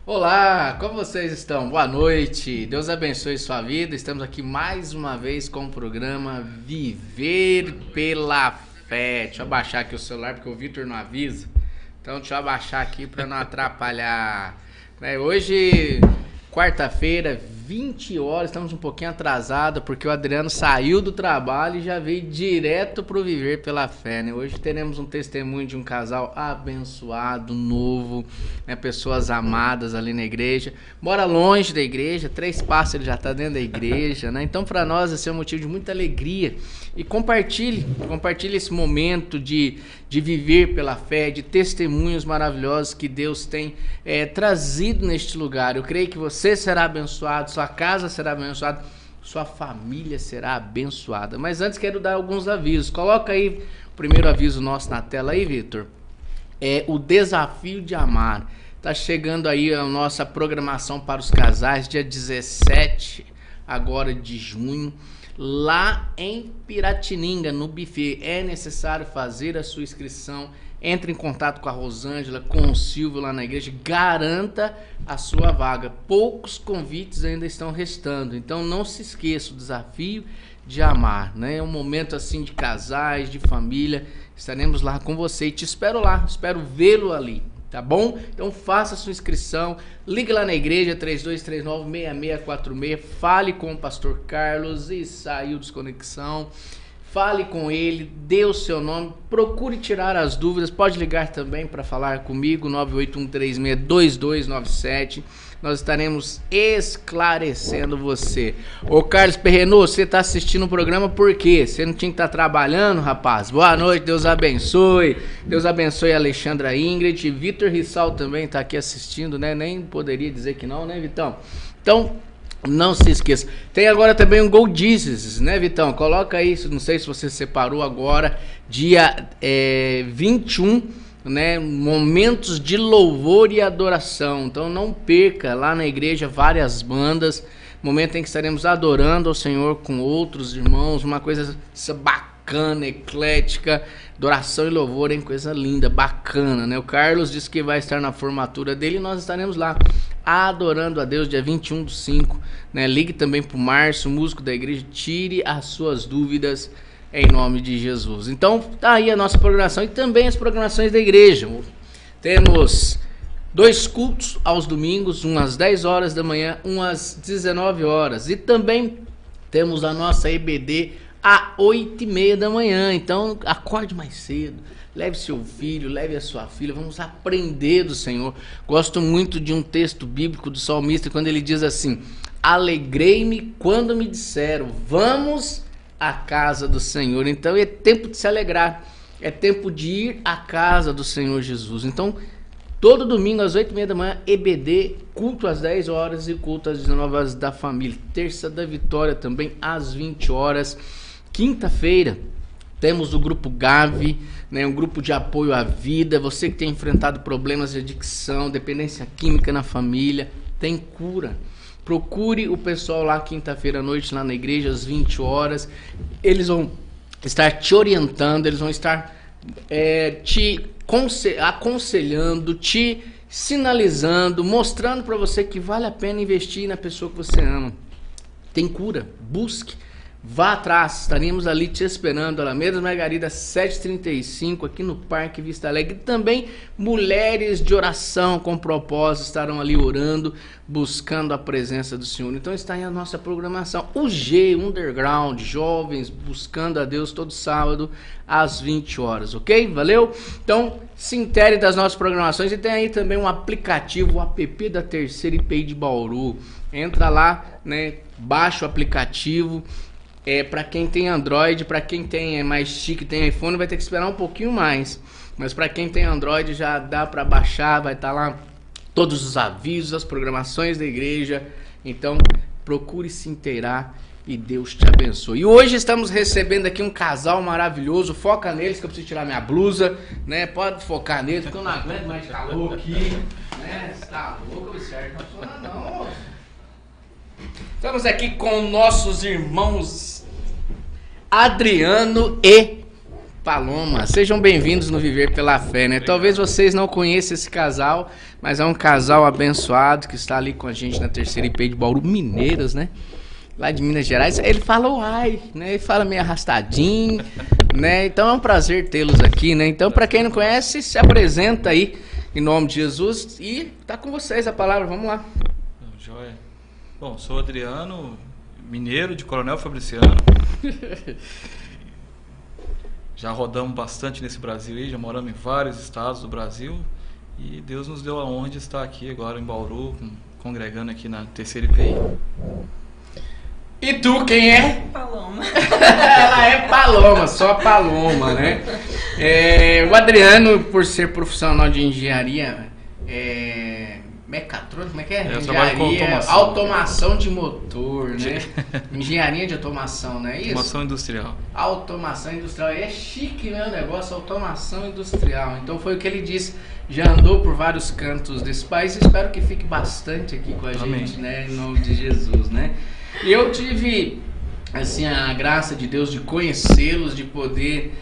Olá, como vocês estão? Boa noite, Deus abençoe sua vida. Estamos aqui mais uma vez com o programa Viver pela Fé. Deixa eu abaixar aqui o celular porque o Vitor não avisa. Então deixa eu abaixar aqui para não atrapalhar. Hoje, quarta-feira, 20 horas, estamos um pouquinho atrasados porque o Adriano saiu do trabalho e já veio direto pro Viver pela Fé, né? Hoje teremos um testemunho de um casal abençoado, novo, né? Pessoas amadas ali na igreja. Mora longe da igreja, 3 passos ele já tá dentro da igreja, né? Então para nós esse é um motivo de muita alegria. E compartilhe esse momento de viver pela fé, de testemunhos maravilhosos que Deus tem trazido neste lugar. Eu creio que você será abençoado, sua casa será abençoada, sua família será abençoada. Mas antes quero dar alguns avisos. Coloca aí o primeiro aviso nosso na tela aí, Vitor. É o desafio de amar. Tá chegando aí a nossa programação para os casais, dia 17 agora de junho. Lá em Piratininga, no buffet, é necessário fazer a sua inscrição. Entre em contato com a Rosângela, com o Silvio lá na igreja, garanta a sua vaga. Poucos convites ainda estão restando, então não se esqueça, o desafio de amar, né? É um momento assim de casais, de família. Estaremos lá com você e te espero lá, espero vê-lo ali. Tá bom? Então faça a sua inscrição, ligue lá na igreja 3239-6646, fale com o pastor Carlos e saiu desconexão, fale com ele, dê o seu nome, procure tirar as dúvidas, pode ligar também para falar comigo, 981362297, nós estaremos esclarecendo você. Ô Carlos Perrenô, você está assistindo o programa por quê? Você não tinha que estar trabalhando, rapaz? Boa noite, Deus abençoe. Deus abençoe a Alexandra Ingrid. Vitor Rissal também está aqui assistindo, né? Nem poderia dizer que não, né, Vitão? Então, não se esqueça. Tem agora também um Gold Jesus, né, Vitão? Coloca aí, não sei se você separou agora, dia 21, né, momentos de louvor e adoração. Então não perca, lá na igreja várias bandas, momento em que estaremos adorando ao Senhor com outros irmãos, uma coisa bacana, eclética, adoração e louvor, hein? Coisa linda, bacana, né? O Carlos disse que vai estar na formatura dele e nós estaremos lá adorando a Deus dia 21/5, né? Ligue também pro Márcio, músico da igreja, tire as suas dúvidas em nome de Jesus. Então tá aí a nossa programação e também as programações da igreja. Temos 2 cultos aos domingos, um às 10 horas da manhã, um às 19 horas. E também temos a nossa EBD às 8h30 da manhã. Então acorde mais cedo, leve seu filho, leve a sua filha, vamos aprender do Senhor. Gosto muito de um texto bíblico do salmista quando ele diz assim: alegrei-me quando me disseram, vamos a casa do Senhor. Então é tempo de se alegrar, é tempo de ir à casa do Senhor Jesus. Então todo domingo às 8h30 da manhã, EBD, culto às 10 horas e culto às 19 horas da família. Terça da Vitória também às 20 horas. Quinta-feira temos o grupo GAV, né, um grupo de apoio à vida. Você que tem enfrentado problemas de adicção, dependência química na família, tem cura. Procure o pessoal lá quinta-feira à noite, lá na igreja, às 20 horas. Eles vão estar te orientando, eles vão estar te aconselhando, te sinalizando, mostrando para você que vale a pena investir na pessoa que você ama. Tem cura, busque. Vá atrás, estaremos ali te esperando, Alameda Margarida 735, aqui no Parque Vista Alegre. Também mulheres de oração com propósito estarão ali orando, buscando a presença do Senhor. Então está aí a nossa programação. O G, Underground, jovens, buscando a Deus todo sábado às 20 horas, ok? Valeu? Então se intere das nossas programações e tem aí também um aplicativo, o app da Terceira IPI de Bauru. Entra lá, né? Baixa o aplicativo. Para quem tem Android, para quem tem mais chique, tem iPhone, vai ter que esperar um pouquinho mais. Mas para quem tem Android já dá para baixar, vai estar lá todos os avisos, as programações da igreja. Então procure se inteirar e Deus te abençoe. E hoje estamos recebendo aqui um casal maravilhoso. Foca neles que eu preciso tirar minha blusa, né? Pode focar neles, porque eu não aguento mais calor aqui, né? Você tá louco, certo? Não funciona não. Estamos aqui com nossos irmãos Adriano e Paloma, sejam bem-vindos no Viver pela Fé, né? Talvez vocês não conheçam esse casal, mas é um casal abençoado que está ali com a gente na terceira IP de Bauru, mineiros, né? Lá de Minas Gerais. Ele fala uai, né? Ele fala meio arrastadinho, né? Então é um prazer tê-los aqui, né? Então, para quem não conhece, se apresenta aí em nome de Jesus e tá com vocês a palavra, vamos lá. Joia. Bom, sou Adriano, mineiro de Coronel Fabriciano. Já rodamos bastante nesse Brasil aí, já moramos em vários estados do Brasil e Deus nos deu a honra de estar aqui agora em Bauru, congregando aqui na terceira IPI. E tu, quem é? Paloma. Ela é Paloma, só Paloma, né? O Adriano, por ser profissional de engenharia, mecatrônica, como é que é? Eu trabalho com automação de motor, né? Engenharia de automação, não é isso? Automação industrial. Automação industrial. É chique, né, o negócio, automação industrial. Então foi o que ele disse. Já andou por vários cantos desse país. Espero que fique bastante aqui com a Amém. gente, né? Em nome de Jesus, né? E eu tive, assim, a graça de Deus de conhecê-los, de poder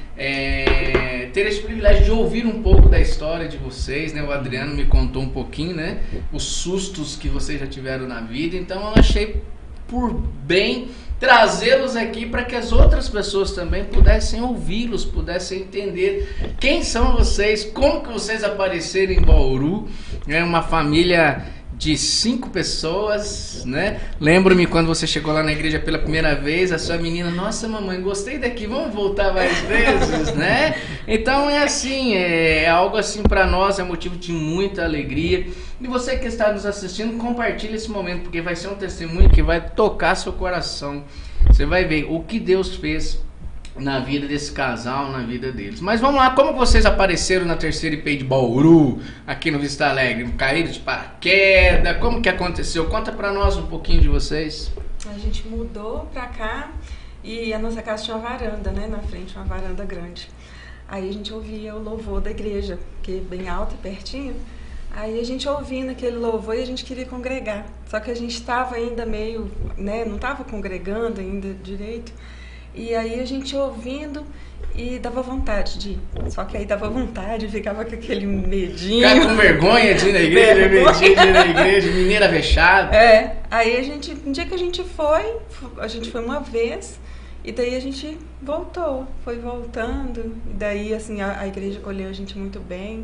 ter esse privilégio de ouvir um pouco da história de vocês, né? O Adriano me contou um pouquinho, né? Os sustos que vocês já tiveram na vida. Então eu achei por bem trazê-los aqui para que as outras pessoas também pudessem ouvi-los, pudessem entender quem são vocês, como que vocês apareceram em Bauru. É uma família de 5 pessoas, né? Lembro-me quando você chegou lá na igreja pela primeira vez, a sua menina, nossa mamãe, gostei daqui, vamos voltar mais vezes, né? Então é assim, é algo assim para nós, é motivo de muita alegria. E você que está nos assistindo, compartilhe esse momento, porque vai ser um testemunho que vai tocar seu coração. Você vai ver o que Deus fez na vida desse casal, na vida deles. Mas vamos lá, como vocês apareceram na terceira IP de Bauru, aqui no Vista Alegre? Caíram de paraquedas? Como que aconteceu? Conta pra nós um pouquinho de vocês. A gente mudou pra cá e a nossa casa tinha uma varanda, né? Na frente, uma varanda grande. Aí a gente ouvia o louvor da igreja, que é bem alto e pertinho. Aí a gente ouvindo aquele louvor e a gente queria congregar. Só que a gente estava ainda meio, né? Não estava congregando ainda direito. E aí a gente ouvindo e dava vontade de ir. Só que aí dava vontade, ficava com aquele medinho. Ficar com vergonha de ir na igreja, medinho de ir na igreja, mineira vexada. Aí a gente, um dia que a gente foi uma vez e daí a gente voltou, foi voltando. E daí assim, a igreja acolheu a gente muito bem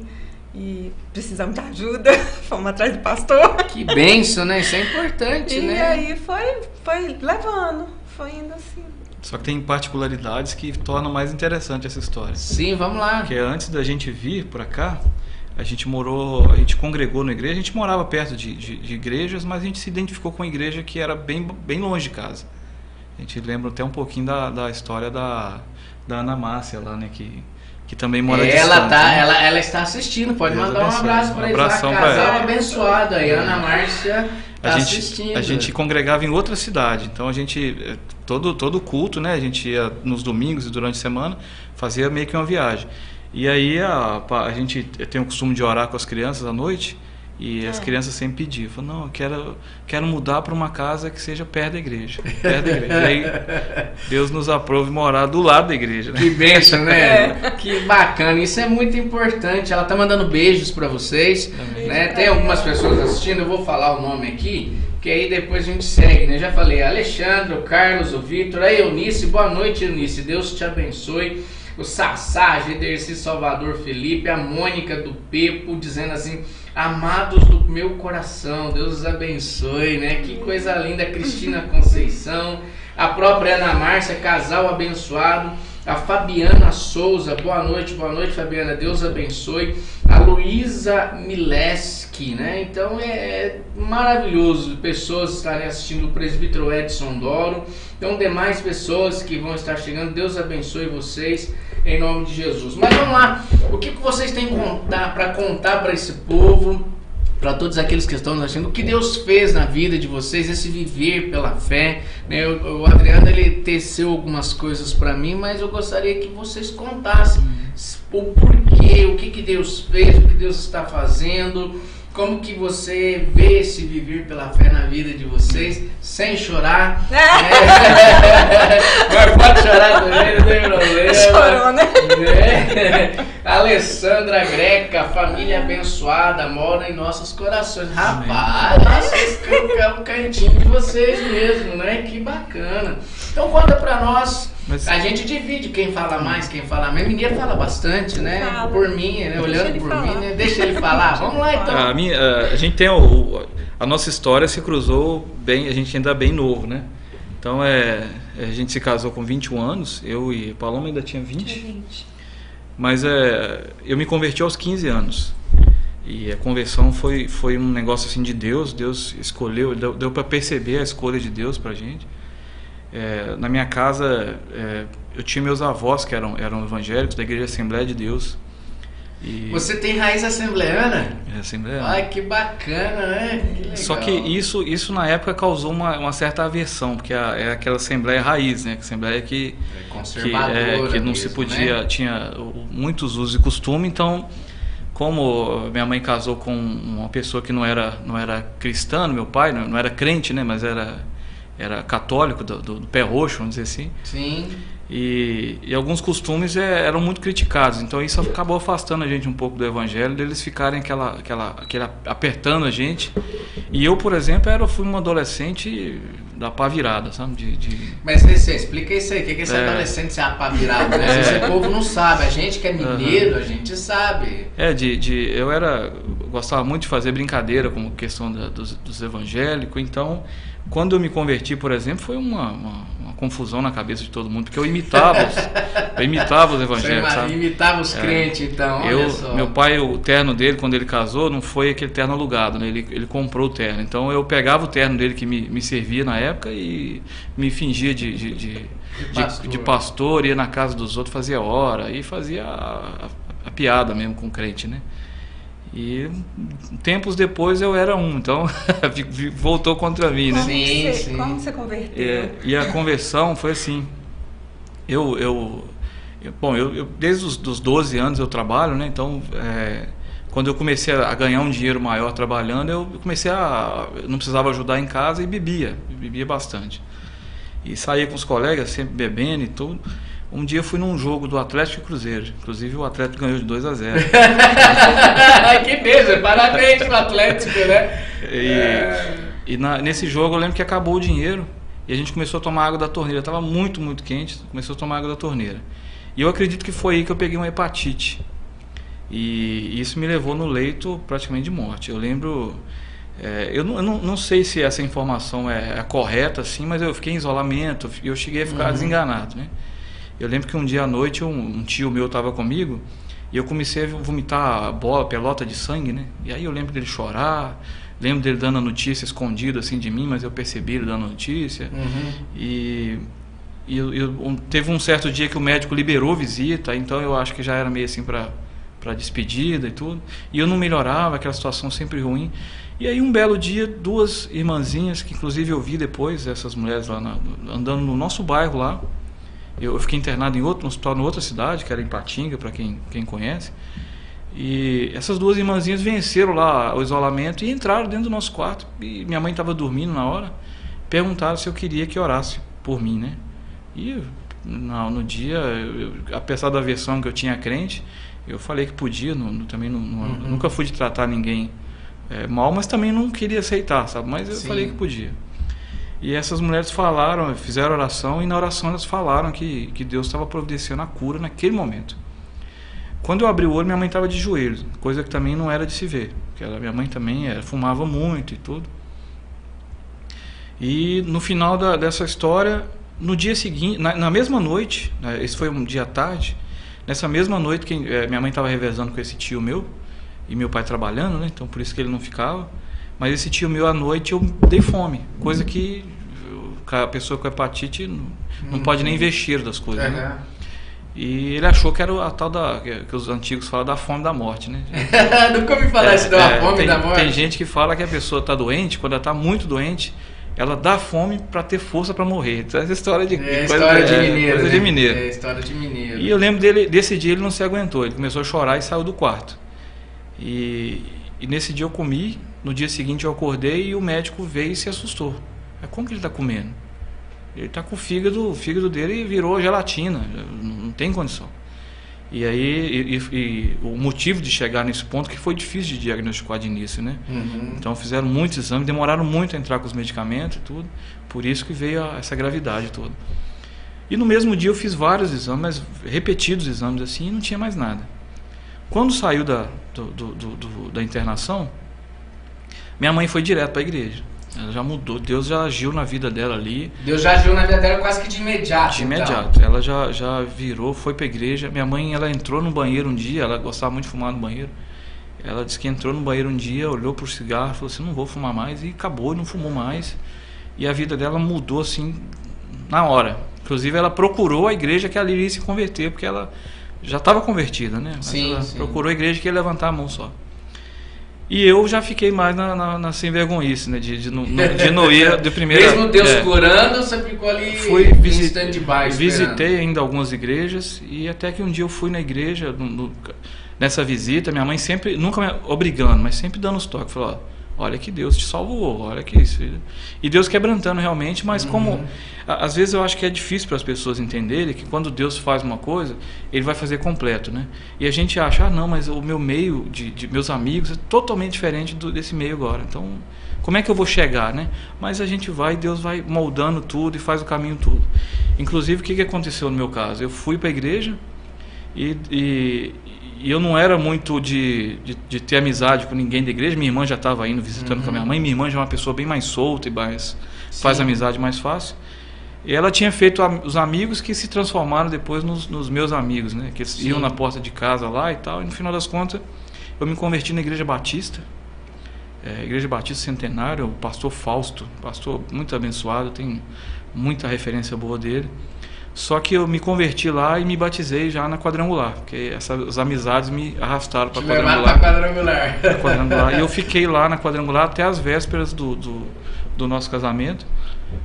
e precisamos de ajuda, fomos atrás do pastor. Que bênção, né? Isso é importante, né? E aí foi levando, foi indo assim. Só que tem particularidades que tornam mais interessante essa história. Sim, vamos lá. Porque antes da gente vir para cá, a gente congregou na igreja, a gente morava perto de igrejas, mas a gente se identificou com uma igreja que era bem longe de casa. A gente lembra até um pouquinho da história da Ana Márcia lá, né, que também mora distante. Ela está assistindo, pode Deus mandar abençoe. Um abraço para eles lá, Abração pra casal ela. abençoado aí, Ana Márcia está assistindo. A gente congregava em outra cidade, então a gente, todo culto, né, a gente ia nos domingos e durante a semana, fazia meio que uma viagem. E aí a gente tem o costume de orar com as crianças à noite, e as crianças sempre pediam, falaram, não, eu quero mudar para uma casa que seja perto da igreja. E aí Deus nos aprove morar do lado da igreja, né? Que bênção, né? Que bacana, isso é muito importante. Ela tá mandando beijos para vocês, né? Tem algumas pessoas assistindo, eu vou falar o nome aqui, que aí depois a gente segue, né? Já falei, Alexandre, o Carlos, o Vitor, a Eunice, boa noite, Eunice, Deus te abençoe. O Sassá, Gederci Salvador Felipe, a Mônica do Pepo, dizendo assim, amados do meu coração, Deus os abençoe, né? Que coisa linda, Cristina Conceição, a própria Ana Márcia, casal abençoado, a Fabiana Souza, boa noite Fabiana, Deus abençoe, a Luísa Mileski, né? Então é maravilhoso, pessoas estarem assistindo o presbítero Edson Doro, então demais pessoas que vão estar chegando, Deus abençoe vocês, em nome de Jesus. Mas vamos lá, o que vocês têm para contar para esse povo, para todos aqueles que estão nos assistindo, o que Deus fez na vida de vocês, esse viver pela fé, né? O Adriano, ele teceu algumas coisas para mim, mas eu gostaria que vocês contassem o porquê, o que Deus fez, o que Deus está fazendo, como que você vê esse viver pela fé na vida de vocês, sem chorar. Mas pode chorar também, não tem problema. Chorou, né? Alessandra Greca, família abençoada, mora em nossos corações. Rapaz, vocês ficam cantinho de vocês mesmo, né? Que bacana. Então conta pra nós. A gente divide quem fala mais, quem fala menos. Ninguém fala bastante, né? Fala. Por mim, né? Olhando por mim, né? Deixa ele falar. Vamos lá então. A gente tem a nossa história se cruzou bem, a gente ainda é bem novo, né? Então a gente se casou com 21 anos, eu e Paloma ainda tinha 20. Tinha 20. Mas eu me converti aos 15 anos. E a conversão foi um negócio assim de Deus. Deus escolheu, deu para perceber a escolha de Deus pra gente. Na minha casa eu tinha meus avós que eram evangélicos da Igreja Assembleia de Deus. E você tem raiz assembleana? Assembleana. Ai, que bacana, né? Que legal. Só que isso na época causou uma certa aversão, porque é aquela Assembleia raiz, né? Assembleia que conservadora que não mesmo, se podia, né? Tinha muitos usos e costumes. Então, como minha mãe casou com uma pessoa que não era cristã, meu pai não era crente, né? Mas era católico do pé roxo, vamos dizer assim. Sim. E alguns costumes eram muito criticados, então isso acabou afastando a gente um pouco do evangelho, deles ficarem aquela apertando a gente. E eu, por exemplo, fui um adolescente da pá virada, sabe? Mas você explica isso aí, o que é esse adolescente ser a pá virada, né? Esse povo não sabe, a gente que é mineiro, a gente sabe. Eu gostava muito de fazer brincadeira com questão dos evangélicos, então quando eu me converti, por exemplo, foi uma confusão na cabeça de todo mundo, porque eu imitava os evangélicos. Você imitava os crentes, então, olha só. Meu pai, o terno dele, quando ele casou, não foi aquele terno alugado, né? Ele comprou o terno. Então eu pegava o terno dele que me servia na época e me fingia de pastor, ia na casa dos outros, fazia hora e fazia a piada mesmo com o crente, né? E tempos depois eu era então voltou contra mim, né? Como você converteu? E a conversão foi assim, eu desde os 12 anos eu trabalho, né? Então quando eu comecei a ganhar um dinheiro maior trabalhando, eu comecei não precisava ajudar em casa e bebia bastante. E saía com os colegas, sempre bebendo e tudo. Um dia eu fui num jogo do Atlético e Cruzeiro. Inclusive o Atlético ganhou de 2-0. Que beleza, parabéns pro Atlético, né? Nesse jogo eu lembro que acabou o dinheiro e a gente começou a tomar água da torneira. Estava muito, muito quente, começou a tomar água da torneira. E eu acredito que foi aí que eu peguei uma hepatite. E isso me levou no leito praticamente de morte. Eu lembro... eu não sei se essa informação é correta, assim, mas eu fiquei em isolamento e eu cheguei a ficar desenganado, né? Eu lembro que um dia à noite um tio meu estava comigo e eu comecei a vomitar pelota de sangue, né? E aí eu lembro dele chorar, lembro dele dando a notícia escondido assim de mim, mas eu percebi ele dando a notícia. E teve um certo dia que o médico liberou visita, então eu acho que já era meio assim para despedida e tudo. E eu não melhorava, aquela situação sempre ruim. E aí um belo dia, duas irmãzinhas, que inclusive eu vi depois, essas mulheres lá andando no nosso bairro lá. Eu fiquei internado no hospital em outra cidade, que era em Patinga, para quem conhece. E essas duas irmãzinhas venceram lá o isolamento e entraram dentro do nosso quarto. E minha mãe estava dormindo na hora. Perguntaram se eu queria que orasse por mim, né? E no dia, apesar da aversão que eu tinha crente, eu falei que podia. Também nunca fui de tratar ninguém mal, mas também não queria aceitar, sabe? Mas eu falei que podia. E essas mulheres falaram, fizeram oração, e na oração elas falaram que Deus estava providenciando a cura naquele momento. Quando eu abri o olho, minha mãe estava de joelhos, coisa que também não era de se ver, porque minha mãe também fumava muito e tudo. E no final dessa história, no dia seguinte, na mesma noite, esse foi um dia à tarde, nessa mesma noite que minha mãe estava revezando com esse tio meu, e meu pai trabalhando, né? Então por isso que ele não ficava. Mas esse tio meu, à noite, eu dei fome. Coisa que a pessoa com hepatite não pode nem ver cheiro das coisas, né? E ele achou que era a tal que os antigos falam da fome da morte, né? Nunca ouvi falar isso da fome da morte. Tem gente que fala que a pessoa está doente, quando ela está muito doente, ela dá fome para ter força para morrer. Então, essa história de história de mineiro. Coisa de mineiro. História de mineiro. E eu lembro desse dia ele não se aguentou. Ele começou a chorar e saiu do quarto. E E nesse dia eu comi, no dia seguinte eu acordei e o médico veio e se assustou. Como que ele está comendo? Ele está com o fígado dele virou gelatina, não tem condição. E aí, o motivo de chegar nesse ponto que foi difícil de diagnosticar de início, né? Então fizeram muitos exames, demoraram muito a entrar com os medicamentos e tudo, por isso que veio essa gravidade toda. E no mesmo dia eu fiz vários exames, repetidos exames assim, e não tinha mais nada. Quando saiu da internação, minha mãe foi direto para a igreja. Ela já mudou, Deus já agiu na vida dela ali. Deus já agiu na vida dela quase que de imediato. De imediato. Ela já virou, foi para a igreja. Minha mãe, ela entrou no banheiro um dia, ela gostava muito de fumar no banheiro. Ela disse que entrou no banheiro um dia, olhou pro cigarro, falou assim, não vou fumar mais, e acabou, não fumou mais. E a vida dela mudou assim, na hora. Inclusive ela procurou a igreja que ela iria se converter, porque ela já estava convertida, né? Mas sim, ela sim. Procurou a igreja que ia levantar a mão só. E eu já fiquei mais na sem vergonhice, né? De não ir de primeira. Mesmo Deus curando, você ficou ali em stand-by. Visitei ainda algumas igrejas e até que um dia eu fui na igreja, nessa visita, minha mãe sempre, nunca me obrigando, mas sempre dando os toques, falou, olha que Deus te salvou, olha que isso. E Deus quebrantando realmente, mas como às vezes eu acho que é difícil para as pessoas entenderem que quando Deus faz uma coisa, Ele vai fazer completo, né? E a gente acha, não, mas o meu meio de meus amigos é totalmente diferente desse meio agora, então como é que eu vou chegar, né? Mas a gente vai, Deus vai moldando tudo e faz o caminho todo. Inclusive, o que aconteceu no meu caso? Eu fui para a igreja e eu não era muito de ter amizade com ninguém da igreja. Minha irmã já estava indo visitando com a minha mãe. Minha irmã já é uma pessoa bem mais solta e faz amizade mais fácil. E ela tinha feito os amigos que se transformaram depois nos meus amigos, né? Que eles iam na porta de casa lá e tal. E no final das contas, eu me converti na Igreja Batista. Igreja Batista Centenário, o pastor Fausto, pastor muito abençoado, tem muita referência boa dele. Só que eu me converti lá e me batizei já na Quadrangular, porque essas amizades me arrastaram para Quadrangular. E eu fiquei lá na Quadrangular até as vésperas do nosso casamento.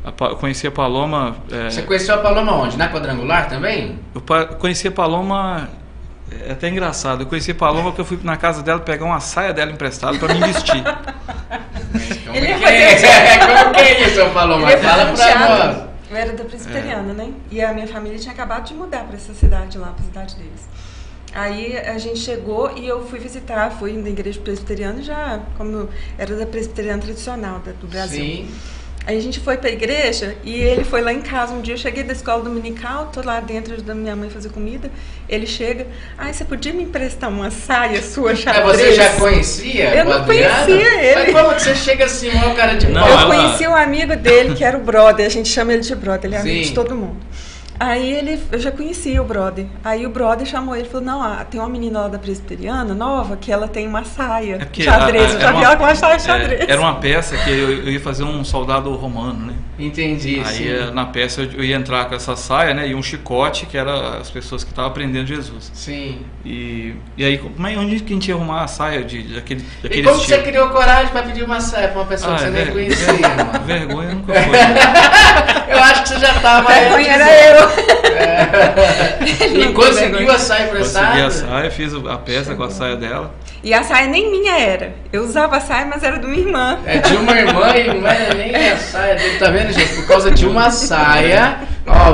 Eu conheci a Paloma... Você conheceu a Paloma onde? Na Quadrangular também? Eu conheci a Paloma... É até engraçado. Eu conheci a Paloma porque eu fui na casa dela pegar uma saia dela emprestada para me vestir. Como que é isso, Paloma? Fala pra nós. Eu era da Presbiteriana, né? E a minha família tinha acabado de mudar para essa cidade lá, para a cidade deles. Aí a gente chegou e eu fui visitar, fui na igreja presbiteriana já, como era da presbiteriana tradicional do Brasil. Sim. Aí a gente foi pra igreja e ele foi lá em casa um dia. Eu cheguei da escola dominical, tô lá dentro ajudando minha mãe a fazer comida. Ele chega, você podia me emprestar uma saia sua xadrez? Você já conhecia? Eu não conhecia ele. Mas como que você chega assim, o cara de pau? Eu conheci um amigo dele que era o brother, a gente chama ele de brother, ele é amigo de todo mundo. Aí eu já conhecia o brother. Aí o brother chamou ele e falou, não, tem uma menina lá da presbiteriana nova que ela tem uma saia xadrez. Eu já vi ela com uma saia xadrez. Era uma peça que eu ia fazer um soldado romano, né? Entendi. Aí na peça eu ia entrar com essa saia, né? E um chicote, que era as pessoas que estavam aprendendo Jesus. Sim. E aí, onde que a gente ia arrumar a saia daquele E como você criou coragem para pedir uma saia para uma pessoa que você nem conhecia? Vergonha nunca foi. Eu acho que você já estava. Vergonha era eu. E conseguiu a saia prestada? Consegui a saia, fiz a peça com a saia dela. E a saia nem minha era. Eu usava a saia, mas era de uma irmã. De uma irmã e não era nem a saia dele. Tá vendo, gente? Por causa de uma saia.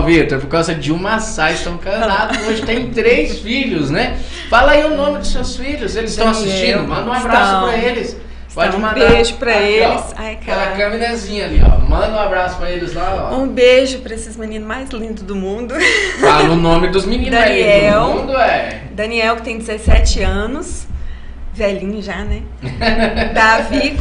Vitor, por causa de uma saia, estão casados. Hoje tem 3 filhos, né? Fala aí o nome dos seus filhos. Eles estão assistindo? Manda um abraço pra eles. Pode mandar. Um beijo pra eles. Aquela câmerazinha ali, ó. Manda um abraço pra eles lá, ó. Um beijo pra esses meninos mais lindos do mundo. Fala o nome dos meninos Daniel, aí do mundo, Daniel, que tem 17 anos. Velhinho já, né? Davi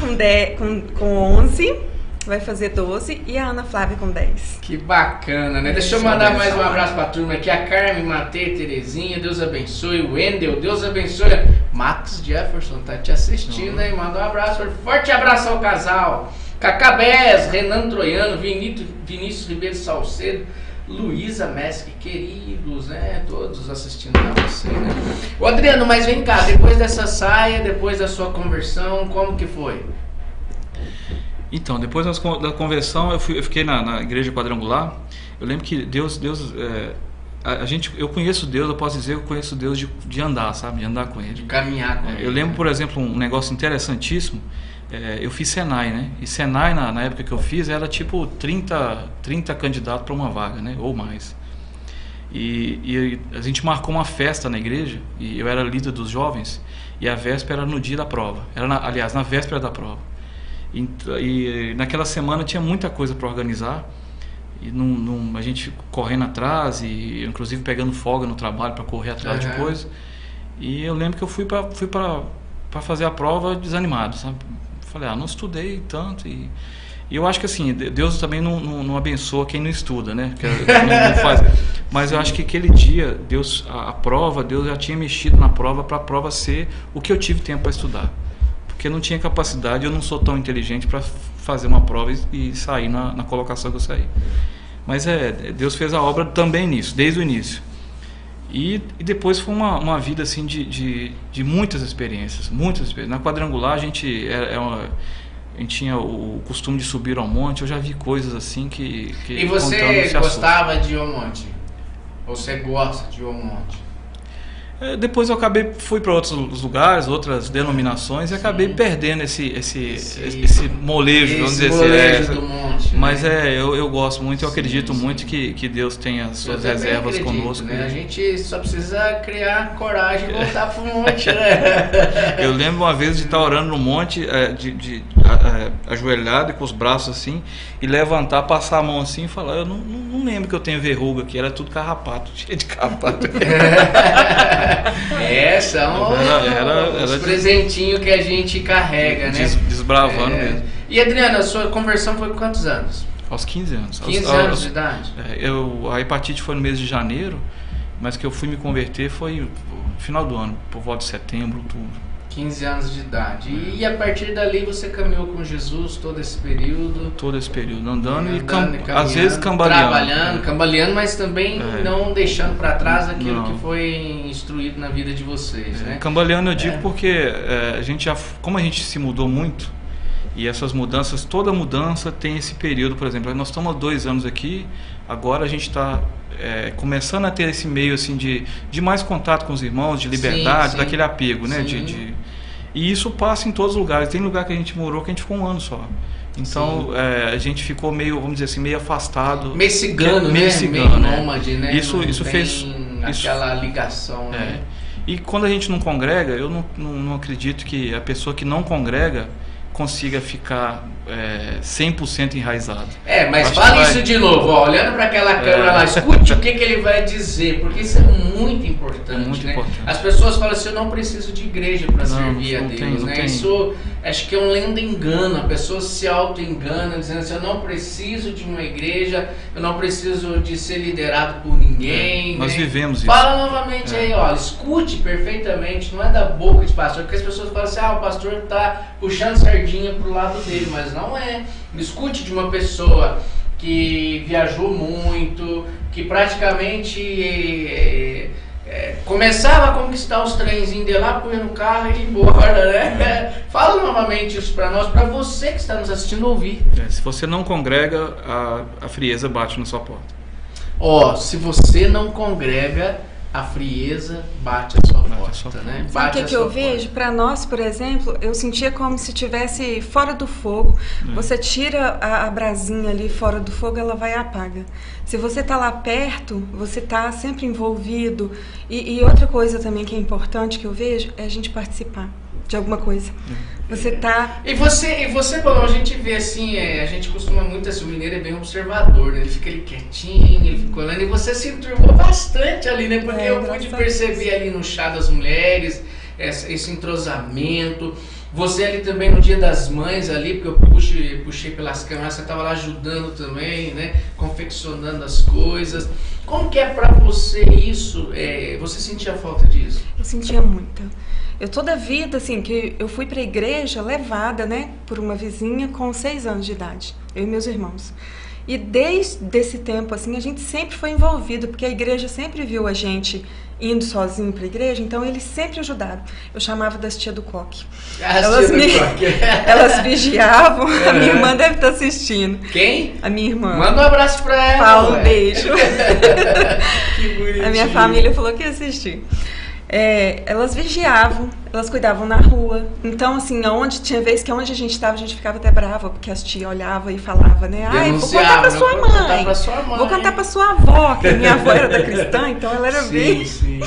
com 11. Vai fazer 12. E a Ana Flávia com 10. Que bacana, né? Deixa eu mandar mais um abraço pra turma aqui. A Carmen, Matei, Terezinha, Deus abençoe. O Wendel, Deus abençoe. Max Jefferson tá te assistindo aí. Manda um abraço. Forte abraço ao casal. Cacabés, Renan Troiano, Vinícius Ribeiro Salcedo, Luísa Mesque, queridos, né? Todos assistindo a você, né? Ô Adriano, mas vem cá, depois dessa saia, depois da sua conversão, como que foi? Então, depois da conversão, eu fiquei na igreja quadrangular. Eu lembro que Deus eu conheço Deus, eu posso dizer que eu conheço Deus de andar, sabe? De andar com Ele. De caminhar com Ele. Eu lembro, por exemplo, um negócio interessantíssimo. Eu fiz Senai, né? E Senai, na época que eu fiz, era tipo 30 candidatos para uma vaga, né? Ou mais. E a gente marcou uma festa na igreja, e eu era líder dos jovens, e a véspera era no dia da prova. Aliás, na véspera da prova. E naquela semana tinha muita coisa para organizar, e a gente correndo atrás, e inclusive pegando folga no trabalho para correr atrás de coisa. E eu lembro que eu fui para fazer a prova desanimado, sabe? Falei, não estudei tanto. E eu acho que assim, Deus também não abençoa quem não estuda, né? Não faz. Mas eu acho que aquele dia, a prova, Deus já tinha mexido na prova para a prova ser o que eu tive tempo para estudar. Porque eu não tinha capacidade, eu não sou tão inteligente para fazer uma prova e sair na colocação que eu saí. Mas Deus fez a obra também nisso, desde o início. E depois foi uma vida assim de muitas experiências, Na Quadrangular a gente tinha o costume de subir ao monte. Eu já vi coisas assim que E você gostava de ir ao monte? Ou você gosta de ir ao monte? Depois eu fui para outros lugares, outras denominações, e acabei perdendo esse molejo, vamos dizer assim. Do monte, mas eu gosto muito, eu acredito muito que Deus tem as suas reservas conosco. Né? A gente só precisa criar coragem e voltar para o monte. Né? Eu lembro uma vez de estar orando no monte, ajoelhado e com os braços assim, e levantar, passar a mão assim e falar, eu não lembro que eu tenho verruga aqui, era tudo carrapato, cheio de carrapato. São os presentinhos que a gente carrega, né? Desbravando mesmo. E Adriana, a sua conversão foi com quantos anos? Aos 15 anos. 15 anos de idade? A hepatite foi no mês de janeiro, mas que eu fui me converter foi no final do ano, por volta de setembro, outubro. 15 anos de idade. E a partir dali você caminhou com Jesus todo esse período? Todo esse período, andando e às vezes cambaleando. Trabalhando, cambaleando, mas também não deixando para trás aquilo que foi instruído na vida de vocês, né? Cambaleando eu digo porque como a gente se mudou muito, e essas mudanças, toda mudança tem esse período, por exemplo, nós estamos há 2 anos aqui, agora a gente está começando a ter esse meio assim de mais contato com os irmãos, de liberdade, sim. Daquele apego, né? E isso passa em todos os lugares. Tem lugar que a gente morou que a gente ficou 1 ano só. Então a gente ficou meio, vamos dizer assim, meio afastado. Meio cigano, meio né? Cigano, meio nômade, né? Isso fez aquela ligação, né? E quando a gente não congrega, eu não acredito que a pessoa que não congrega consiga ficar 100% enraizado. Mas fala isso de novo, olhando para aquela câmera lá, escute o que ele vai dizer, porque isso é muito importante, né? As pessoas falam assim, eu não preciso de igreja para servir a Deus, né? Isso acho que é um lenda engano, a pessoa se auto-engana, dizendo assim, eu não preciso de uma igreja, eu não preciso de ser liderado por ninguém. Nós vivemos isso. Fala novamente aí, escute perfeitamente, não é da boca de pastor, porque as pessoas falam assim, o pastor está puxando sardinha pro lado dele, mas não é. Escute de uma pessoa que viajou muito, que praticamente começava a conquistar os trenzinhos de lá, põe no carro e ir embora, né? Fala novamente isso para nós, para você que está nos assistindo ouvir. Se você não congrega, a frieza bate na sua porta. Se você não congrega, a frieza bate a sua porta, né? Sabe o que eu vejo? Para nós, por exemplo, eu sentia como se estivesse fora do fogo. Você tira a brasinha ali fora do fogo, ela vai e apaga. Se você está lá perto, você está sempre envolvido. E outra coisa também que é importante que eu vejo é a gente participar de alguma coisa. Você tá... E você, Paulo, a gente vê assim, a gente costuma muito assim, o mineiro é bem observador, né? Ele fica ali quietinho, ele fica olhando, e você se enturmou bastante ali, né? Porque eu pude perceber ali no chá das mulheres, esse entrosamento. Você ali também no Dia das Mães ali, porque eu puxei pelas câmeras, você estava lá ajudando também, né? Confeccionando as coisas. Como que é pra você isso? Você sentia falta disso? Eu sentia muito. Eu toda a vida, assim, que eu fui para a igreja levada, né, por uma vizinha com 6 anos de idade, eu e meus irmãos. E desde esse tempo, assim, a gente sempre foi envolvido, porque a igreja sempre viu a gente indo sozinho para a igreja, então eles sempre ajudaram. Eu chamava das tia do coque. Elas vigiavam. A minha irmã deve estar assistindo. Quem? A minha irmã. Manda um abraço para ela. Fala um beijo. Que bonitinho. A minha família falou que ia assistir. Elas vigiavam, elas cuidavam na rua. Então, assim, tinha vez que onde a gente estava, a gente ficava até brava, porque as tias olhavam e falavam, né? Ai, vou contar pra sua mãe. Vou contar pra sua avó, que minha avó era da cristã, então ela era bem. Sim.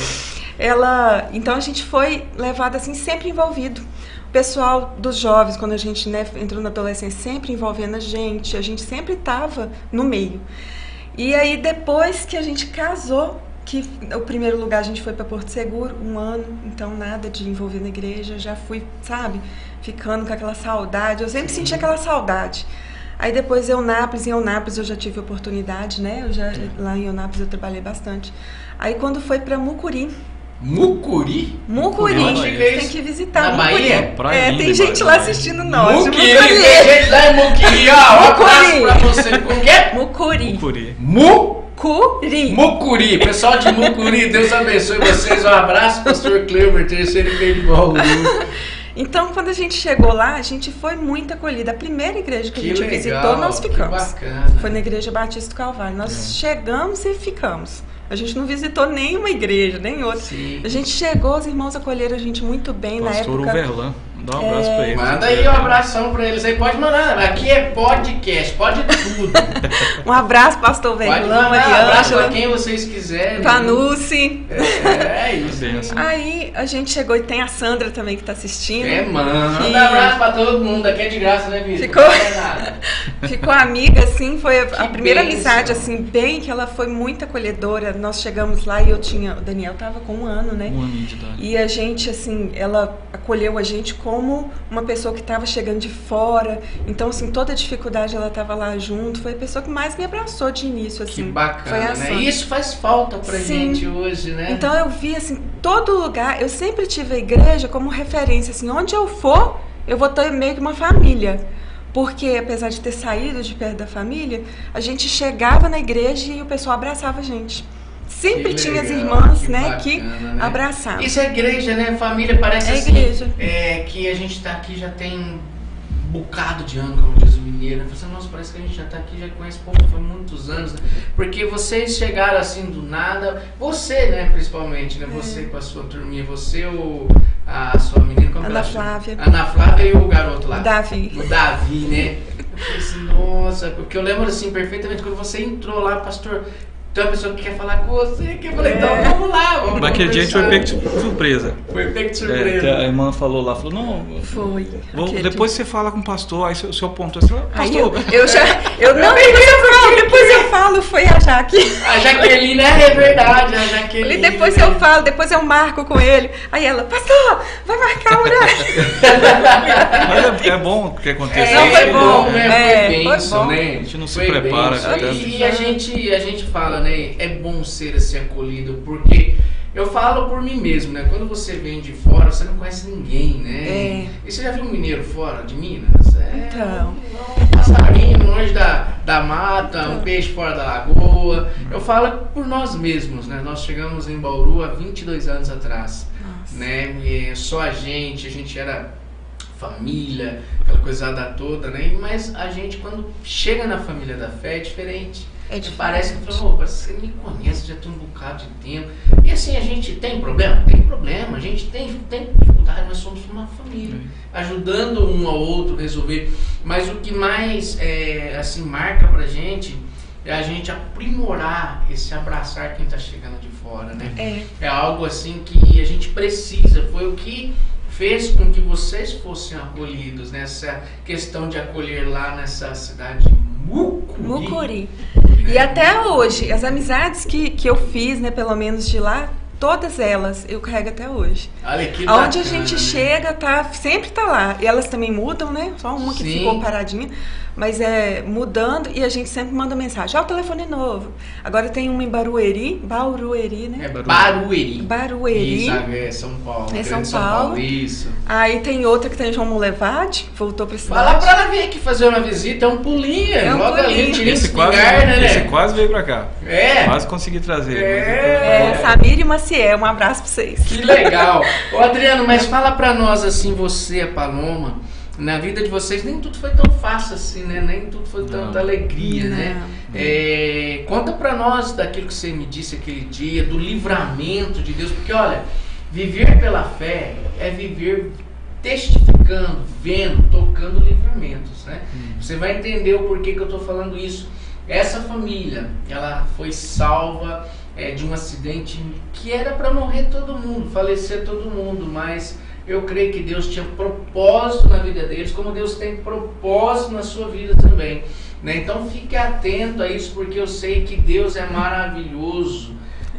Então a gente foi levado assim, sempre envolvido. O pessoal dos jovens, quando a gente, né, entrou na adolescência, sempre envolvendo a gente sempre estava no meio. E aí, depois que a gente casou, que o primeiro lugar a gente foi para Porto Seguro, 1 ano, então nada de envolver na igreja, já fui, sabe, ficando com aquela saudade, eu sempre senti aquela saudade. Aí depois em Eunápolis eu já tive oportunidade, né, lá em Eunápolis eu trabalhei bastante. Aí quando foi para Mucuri, tem que visitar Mucuri. Tem gente lá assistindo nós. Mucuri, tem gente lá em Mucuri, ó, um abraço pra você. Como que é? Mucuri, pessoal de Mucuri, Deus abençoe vocês, um abraço, pastor Cleber, terceiro de Bauru. Então, quando a gente chegou lá, a gente foi muito acolhida. A primeira igreja que a gente visitou, nós ficamos. Que bacana. Foi na Igreja Batista do Calvário. Nós chegamos e ficamos. A gente não visitou nenhuma igreja, nem outra. Sim. A gente chegou, os irmãos acolheram a gente muito bem Pastor na época. Uverlan, dá um abraço pra ele. Manda aí um abração pra eles aí, pode mandar. Aqui é podcast, pode tudo. Um abraço, pastor Verlão, Pode mandar um abraço pra quem vocês quiserem. Vanucci. É isso. Aí a gente chegou e tem a Sandra também que tá assistindo. Manda um abraço pra todo mundo, aqui é de graça, né, Vitor? Ficou amiga, assim, foi a primeira bênção. amizade, assim, bem que ela foi muito acolhedora. Nós chegamos lá e o Daniel tava com 1 ano, né? 1 aninho de idade. E a gente, assim, ela acolheu a gente como uma pessoa que estava chegando de fora. Então, assim, toda dificuldade ela estava lá junto. Foi a pessoa que mais me abraçou de início, assim. Que bacana, foi né? E isso faz falta pra Sim. gente hoje, né? Então eu vi, assim, todo lugar, eu sempre tive a igreja como referência, assim, onde eu for, eu vou ter meio que uma família. Porque, apesar de ter saído de perto da família, a gente chegava na igreja e o pessoal abraçava a gente. Sempre tinha as irmãs, né, que abraçavam. Isso é igreja, né? Família parece assim. Igreja. Que a gente tá aqui já tem um bocado de ano, como diz o mineiro. Nossa, parece que a gente já tá aqui, já conhece pouco, foi muitos anos. Né? Porque vocês chegaram assim do nada. Você, né, principalmente, né? Você com a sua turminha, você ou a sua menina, como Ana Flávia. Ana Flávia e o garoto lá. Davi. O Davi, né? Eu falei assim, nossa, porque eu lembro assim perfeitamente quando você entrou lá, pastor. Tem uma pessoa que quer falar com você, que eu falei, então vamos lá, vamos Naquele dia a gente foi pego de surpresa. Foi pego de surpresa. Que a irmã falou lá, não, depois você fala com o pastor, aí o seu ponto é pastor. Depois eu falo, foi a Jaque. A Jaqueline é verdade, a Jaqueline. E depois eu falo, depois eu marco com ele. Aí ela, pastor, vai marcar o horário. Mas é bom o que aconteceu. Não, foi bom, né? Foi bênção, né? A gente não se prepara. E a gente fala, né? É bom ser assim acolhido, porque eu falo por mim mesmo, né? Quando você vem de fora, você não conhece ninguém, né? E você já viu um mineiro fora de Minas? Então. Um passarinho longe da mata, um peixe fora da lagoa. Eu falo por nós mesmos, né? Nós chegamos em Bauru há 22 anos atrás. Nossa. Né? E só a gente era família, aquela coisada toda, né? Mas a gente, quando chega na família da fé, é diferente. Parece que você me conhece, já tem um bocado de tempo. E assim, a gente tem problema? Tem problema. A gente tem dificuldade, mas somos uma família. Ajudando um ao outro a resolver. Mas o que mais assim, marca pra gente é a gente aprimorar esse abraçar quem tá chegando de fora, né? É algo assim que a gente precisa. Foi o que fez com que vocês fossem acolhidos nessa questão de acolher lá nessa cidade de Mucuri. E até hoje, as amizades que eu fiz, né, pelo menos de lá, todas elas eu carrego até hoje. Olha que Aonde bacana, a gente né? chega, sempre tá lá. E elas também mudam, né? Só uma que ficou paradinha. mas é mudando e a gente sempre manda mensagem. O telefone novo. Agora tem uma em Barueri, né? Barueri. Isso, é São Paulo. É São Paulo. Isso. Aí tem outra que tem em João Molevade, voltou pra cidade. Vai lá pra ela vir aqui fazer uma visita, é um pulinho. Logo ali, tirinho de espingarda, né? Esse quase veio pra cá. Quase consegui trazer. Samir e Maciel, um abraço pra vocês. Que legal. Ô Adriano, mas fala pra nós assim, você, a Paloma, na vida de vocês nem tudo foi tão fácil assim, né? Nem tudo foi tanta alegria, né? Conta pra nós daquilo que você me disse aquele dia, do livramento de Deus, porque olha, viver pela fé é viver testificando, vendo, tocando livramentos, né? Você vai entender o porquê que eu tô falando isso. Essa família, ela foi salva de um acidente que era para morrer todo mundo, falecer todo mundo, mas eu creio que Deus tinha propósito na vida deles, como Deus tem propósito na sua vida também, né? Então fique atento a isso, porque eu sei que Deus é maravilhoso,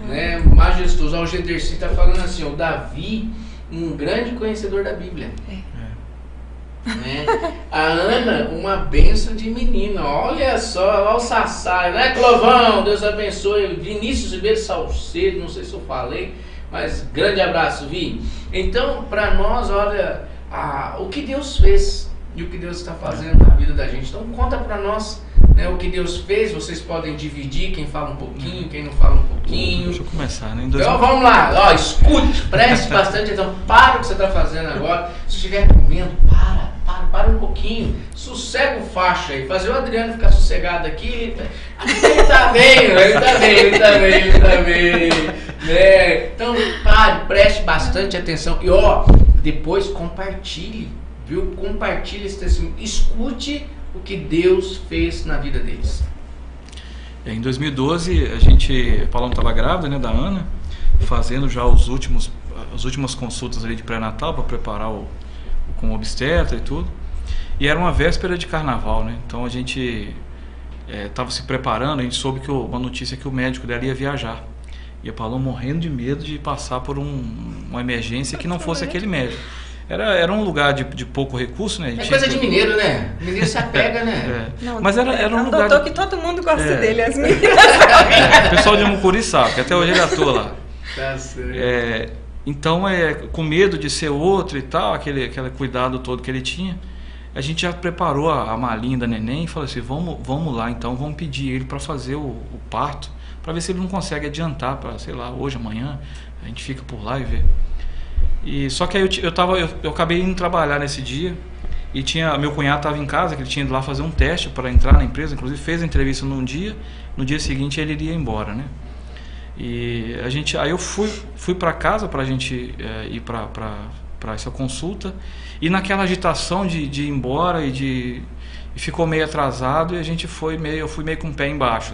né? Majestoso. O Gederci está falando assim, o Davi, um grande conhecedor da Bíblia. Né? A Ana, uma bênção de menina. Olha só, olha o Sassá, né, Clovão? Deus abençoe. Vinícius Ribeiro Salcedo, não sei se eu falei, mas grande abraço, Vi. Então, para nós, olha o que Deus fez e o que Deus está fazendo na vida da gente. Então, conta para nós, né, o que Deus fez. Vocês podem dividir, quem fala um pouquinho, quem não fala um pouquinho. Deixa eu começar, né? Então vamos lá, ó, escute, preste bastante atenção, para o que você está fazendo agora. Se estiver comendo, para um pouquinho, sossega o facho aí, fazer o Adriano ficar sossegado aqui. Ele tá bem, né? Então pare, preste bastante atenção e ó, depois compartilhe, viu? Compartilhe esse testemunho, escute o que Deus fez na vida deles. Em 2012, a Paloma estava grávida, né, da Ana, fazendo já as últimas consultas ali de pré-natal para preparar com o obstetra e tudo. E era uma véspera de carnaval, né? Então a gente estava se preparando, a gente soube uma notícia que o médico dela ia viajar. E a Paloma morrendo de medo de passar por uma emergência que não fosse aquele médico. Era um lugar de pouco recurso, né? Coisa de mineiro, né? Mineiro se apega, né? Não, mas era um lugar... doutor que todo mundo gosta dele, as meninas. O pessoal de Mucuri sabe, que até hoje ele atua lá. Tá certo. Então, com medo de ser outro e tal, aquele cuidado todo que ele tinha, a gente já preparou a malinha da neném e falou assim, vamos lá então, vamos pedir ele para fazer o parto, para ver se ele não consegue adiantar para, sei lá, hoje, amanhã, a gente fica por lá e vê. Só que aí eu acabei indo trabalhar nesse dia e meu cunhado estava em casa, que ele tinha ido lá fazer um teste para entrar na empresa, inclusive fez a entrevista num dia, no dia seguinte ele iria embora, né? E aí eu fui para casa para a gente ir para essa consulta, e naquela agitação de ir embora e ficou meio atrasado, e eu fui meio com o pé embaixo,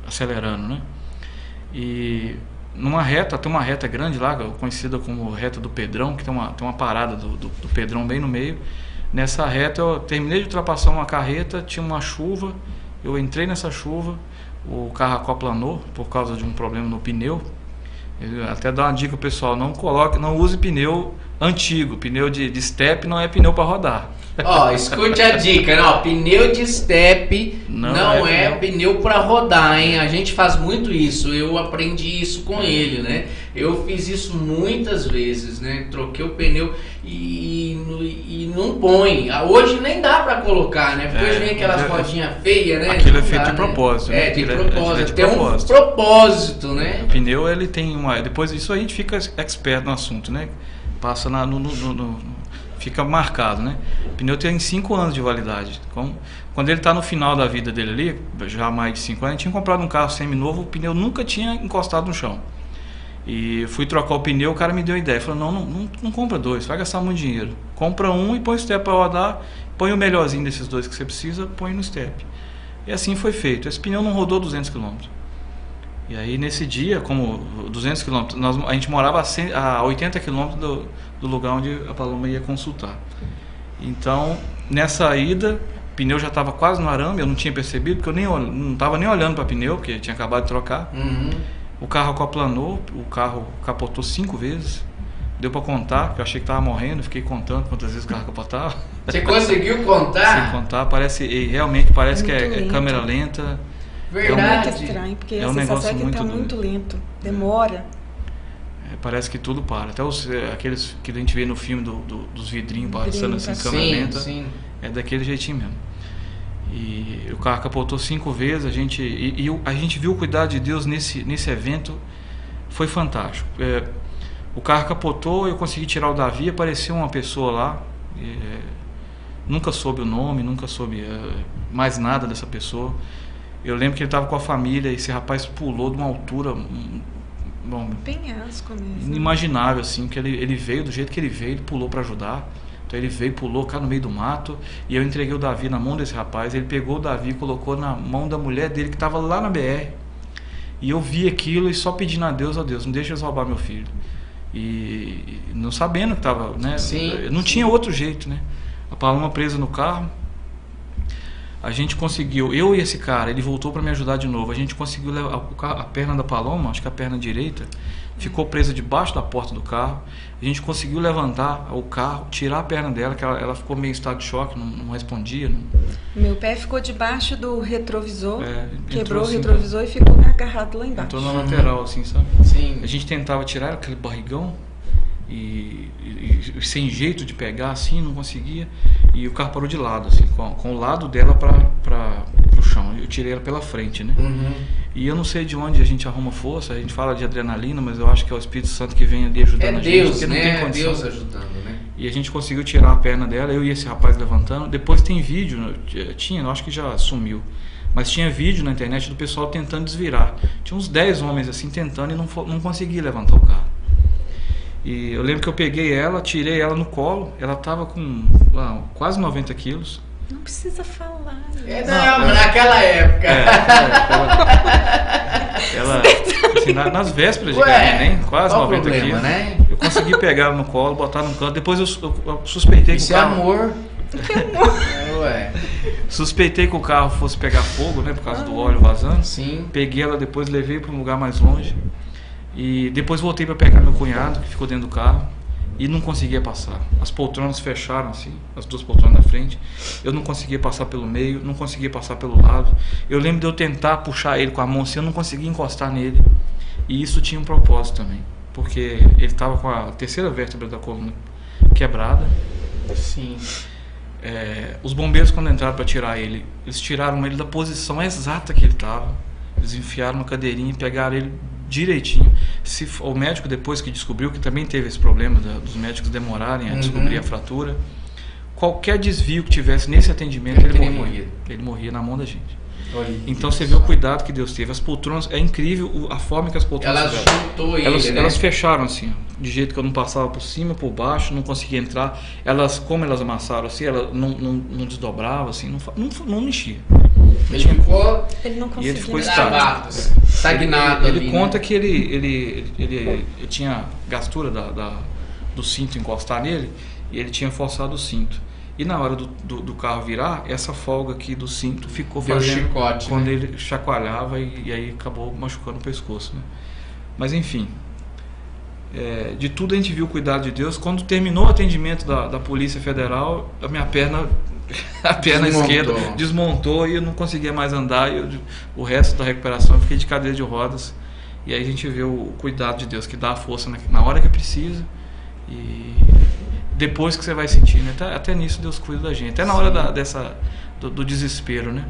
acelerando, né? E numa reta, tem uma reta grande lá, conhecida como reta do Pedrão, que tem uma parada do Pedrão bem no meio. Nessa reta eu terminei de ultrapassar uma carreta, tinha uma chuva, eu entrei nessa chuva, o carro acoplanou por causa de um problema no pneu. Até dar uma dica pessoal, não use pneu antigo, pneu de step não é pneu para rodar. Ó, escute a dica, né? Ó, pneu de step não é pneu para rodar, hein? A gente faz muito isso, eu aprendi isso com ele, né? Eu fiz isso muitas vezes, né? Troquei o pneu e não põe. Hoje nem dá para colocar, né? Porque hoje vem aquelas rodinhas feias, né? Aquilo é feito de propósito, né? De propósito, tem um propósito, né? O pneu, ele tem depois disso a gente fica expert no assunto, né? Passa fica marcado, né? O pneu tem 5 anos de validade. Quando ele está no final da vida dele ali, já mais de 5 anos, a gente tinha comprado um carro semi-novo, o pneu nunca tinha encostado no chão. E fui trocar o pneu, o cara me deu a ideia, falou, não compra 2, vai gastar muito dinheiro. Compra um e põe o step para rodar, põe o melhorzinho desses 2 que você precisa, põe no step. E assim foi feito. Esse pneu não rodou 200 km. E aí nesse dia, como 200 km, a gente morava a 80 km do lugar onde a Paloma ia consultar. Então, nessa ida, o pneu já estava quase no arame, eu não tinha percebido, porque eu não estava nem olhando para o pneu, porque tinha acabado de trocar. O carro acoplanou, o carro capotou 5 vezes. deu para contar, porque eu achei que tava morrendo, fiquei contando quantas vezes o carro capotava. Você conseguiu contar? Sem contar, realmente parece que é lento. Câmera lenta. Verdade. É muito estranho, porque É a um sensação negócio é que muito tá doido. muito lento, demora. Parece que tudo para. Até aqueles que a gente vê no filme dos vidrinhos passando assim, Sim, câmera lenta. sim. É daquele jeitinho mesmo. E o carro capotou 5 vezes. A gente viu o cuidado de Deus nesse evento. Foi fantástico. O carro capotou, eu consegui tirar o Davi. Apareceu uma pessoa lá. Nunca soube o nome, nunca soube mais nada dessa pessoa. Eu lembro que ele estava com a família e esse rapaz pulou de uma altura Penhasco mesmo. inimaginável, assim, que ele veio do jeito que ele veio, ele pulou para ajudar. Então ele veio, pulou, caiu no meio do mato, e eu entreguei o Davi na mão desse rapaz. Ele pegou o Davi e colocou na mão da mulher dele que estava lá na BR. E eu vi aquilo e só pedindo a Deus, não deixa eles roubar meu filho. E não sabendo que estava, né? Sim, não tinha outro jeito, né? A Paloma presa no carro. A gente conseguiu, eu e esse cara, ele voltou para me ajudar de novo. A gente conseguiu levar a perna da Paloma, acho que a perna direita, ficou presa debaixo da porta do carro. A gente conseguiu levantar o carro, tirar a perna dela, que ela ficou meio em estado de choque, não respondia. Meu pé ficou debaixo do retrovisor, quebrou assim, o retrovisor e ficou agarrado lá embaixo. Entrou na lateral, assim, sabe? Sim. A gente tentava tirar aquele barrigão e sem jeito de pegar, assim, não conseguia. E o carro parou de lado, assim, com o lado dela para o chão. Eu tirei ela pela frente, né? Uhum. E eu não sei de onde a gente arruma força, a gente fala de adrenalina, mas eu acho que é o Espírito Santo que vem ali ajudando a gente. Deus, porque não né? tem condição. Deus ajudando, né? E a gente conseguiu tirar a perna dela, eu e esse rapaz levantando. Depois tem vídeo, eu acho que já sumiu, mas tinha vídeo na internet do pessoal tentando desvirar. Tinha uns 10 homens assim tentando e não conseguia levantar o carro. E eu lembro que eu peguei ela, tirei ela no colo, ela estava com quase 90 quilos. Não precisa falar. Naquela época. Ela assim, nas vésperas de Ué, Enem, quase qual 90 problema, quilos. né? Eu consegui pegar ela no colo, botar no canto. Depois eu suspeitei Isso que o é carro, amor. Ué. suspeitei que o carro fosse pegar fogo, né, por causa do óleo vazando. Sim. Peguei ela depois, levei para um lugar mais longe. E depois voltei para pegar meu cunhado, que ficou dentro do carro, e não conseguia passar. As poltronas fecharam assim, as duas poltronas na frente. Eu não conseguia passar pelo meio, não conseguia passar pelo lado. Eu lembro de eu tentar puxar ele com a mão assim, eu não conseguia encostar nele. E isso tinha um propósito também, porque ele estava com a terceira vértebra da coluna quebrada. Sim. Os bombeiros, quando entraram para tirar ele, eles tiraram ele da posição exata que ele estava. Eles enfiaram uma cadeirinha e pegaram ele direitinho. O médico, depois que descobriu, que também teve esse problema dos médicos demorarem a descobrir a fratura, qualquer desvio que tivesse nesse atendimento, ele morria. Ele morria na mão da gente. Então você vê o cuidado que Deus teve. As poltronas, é incrível a forma que as poltronas Ela chutou ele, né? elas fecharam assim, de jeito que eu não passava por cima, por baixo, não conseguia entrar. Como elas amassaram assim, ela não desdobrava assim, não mexia. Ele não conseguia. E ele ficou travado, estagnado. Ele ali, conta, né? que ele tinha gastura do cinto encostar nele, e ele tinha forçado o cinto. E na hora do carro virar, essa folga aqui do cinto ficou Deu fazendo chicote, quando né? ele chacoalhava, e aí acabou machucando o pescoço, né? Mas enfim, de tudo a gente viu o cuidado de Deus. Quando terminou o atendimento da Polícia Federal, a minha perna esquerda desmontou e eu não conseguia mais andar. O resto da recuperação eu fiquei de cadeira de rodas. E aí a gente vê o cuidado de Deus, que dá a força na hora que precisa e depois que você vai sentir, né? Até nisso Deus cuida da gente, até na hora do desespero, né?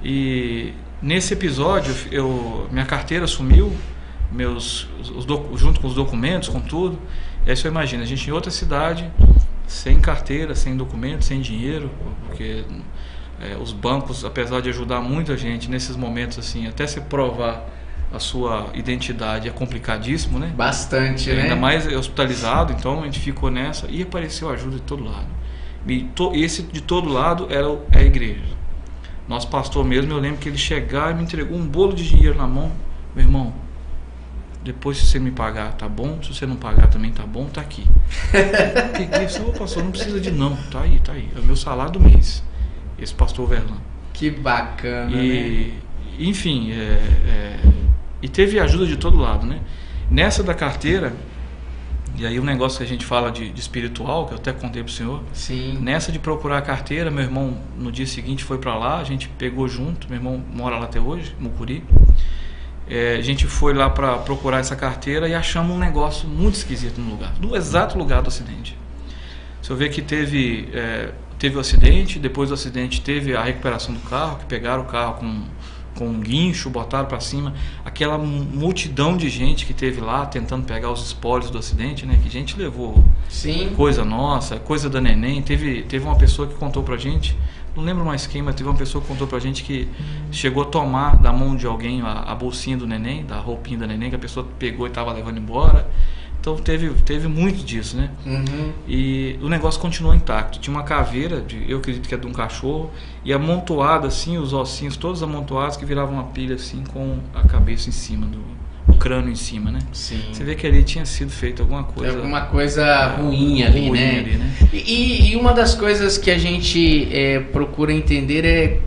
E nesse episódio minha carteira sumiu, junto com os documentos, com tudo. E aí você imagina, a gente em outra cidade, sem carteira, sem documento, sem dinheiro, porque os bancos, apesar de ajudar muito a gente nesses momentos assim, até se provar a sua identidade é complicadíssimo, né? Bastante, né? Ainda mais hospitalizado, então a gente ficou nessa e apareceu ajuda de todo lado. E esse de todo lado é a igreja. Nosso pastor mesmo, eu lembro que ele chegava e me entregou um bolo de dinheiro na mão. Meu irmão, depois se você me pagar, tá bom. Se você não pagar também, tá bom, tá aqui. Peguei, pastor, não precisa de não, tá aí. É o meu salário do mês. Esse pastor Verlan. Que bacana, né? Enfim, e teve ajuda de todo lado, né? Nessa da carteira, E aí o negócio que a gente fala de espiritual, que eu até contei pro senhor, Sim. nessa de procurar a carteira, meu irmão no dia seguinte foi para lá, a gente pegou junto, meu irmão mora lá até hoje, Mucuri. A gente foi lá para procurar essa carteira e achamos um negócio muito esquisito no lugar, no exato lugar do acidente. Você vê que teve o acidente, depois do acidente teve a recuperação do carro, que pegaram o carro com um guincho, botaram para cima, aquela multidão de gente que teve lá tentando pegar os espólios do acidente, né? Que a gente levou. Sim. Coisa nossa, coisa da neném. Teve uma pessoa que contou pra gente, não lembro mais quem, mas teve uma pessoa que contou pra gente que chegou a tomar da mão de alguém a bolsinha do neném, da roupinha da neném, que a pessoa pegou e estava levando embora. Então teve muito disso, né? Uhum. E o negócio continuou intacto. Tinha uma caveira, eu acredito que é de um cachorro, e amontoada assim, os ossinhos todos amontoados, que viravam uma pilha assim, com a cabeça em cima, o crânio em cima, né? Sim. Você vê que ali tinha sido feito alguma coisa... Alguma coisa ruim ali, né? E uma das coisas que a gente procura entender é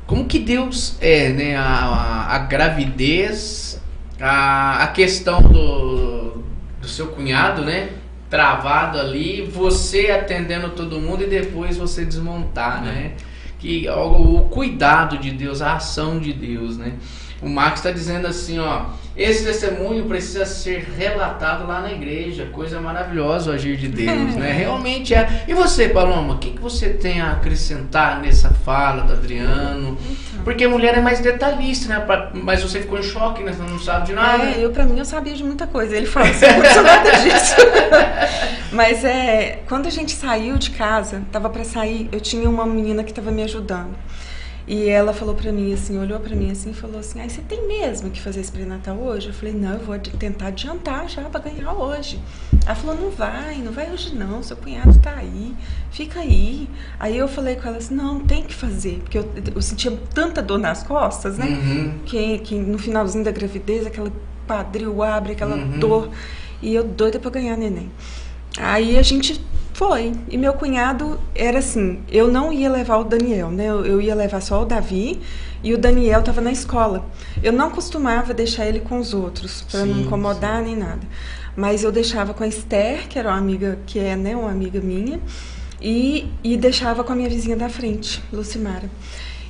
como que Deus é, né? A gravidez, a questão do seu cunhado, né? Travado ali, você atendendo todo mundo e depois você desmontar, né? Que o cuidado de Deus, a ação de Deus, né? O Marcos está dizendo assim, ó, esse testemunho precisa ser relatado lá na igreja, coisa maravilhosa o agir de Deus, né? Realmente é. E você, Paloma, o que você tem a acrescentar nessa fala do Adriano? Porque a mulher é mais detalhista, né? Mas você ficou em choque, né? Você não sabe de nada. Pra mim eu sabia de muita coisa. Ele falou, você não sabe nada disso. Mas quando a gente saiu de casa, tava pra sair, eu tinha uma menina que tava me ajudando. E ela falou pra mim assim, olhou pra mim assim e falou assim, você tem mesmo que fazer esse pré-natal hoje? Eu falei, não, eu vou tentar adiantar já pra ganhar hoje. Ela falou, não vai hoje não, seu cunhado tá aí, fica aí. Aí eu falei com ela assim, não, tem que fazer, porque eu sentia tanta dor nas costas, né? Uhum. Que no finalzinho da gravidez, aquela quadril abre, aquela dor, e eu doida pra ganhar neném. Aí a gente foi, e meu cunhado era assim, eu não ia levar o Daniel, né? Eu ia levar só o Davi, e o Daniel estava na escola. Eu não costumava deixar ele com os outros, para não incomodar nem nada. Mas eu deixava com a Esther, que era uma amiga, né, uma amiga minha, e deixava com a minha vizinha da frente, Lucimara.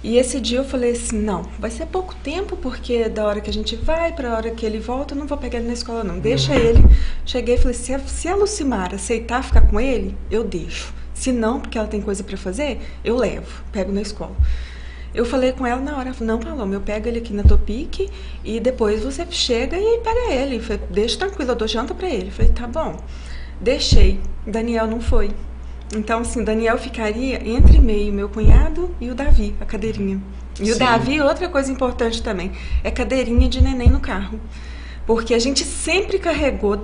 E esse dia eu falei assim, não, vai ser pouco tempo, porque da hora que a gente vai, pra hora que ele volta, eu não vou pegar ele na escola não, deixa ele. Cheguei e falei, se a Lucimara aceitar ficar com ele, eu deixo. Se não, porque ela tem coisa pra fazer, eu levo, pego na escola. Eu falei com ela na hora, ela falou, não, Paloma, eu pego ele aqui na Topic e depois você chega e pega ele. Eu falei, deixa tranquilo, eu dou janta pra ele. Eu falei, tá bom. Deixei, Daniel não foi. Então, assim, Daniel ficaria entre meio, meu cunhado e o Davi, a cadeirinha. E o Davi, outra coisa importante também, é cadeirinha de neném no carro. Porque a gente sempre carregou,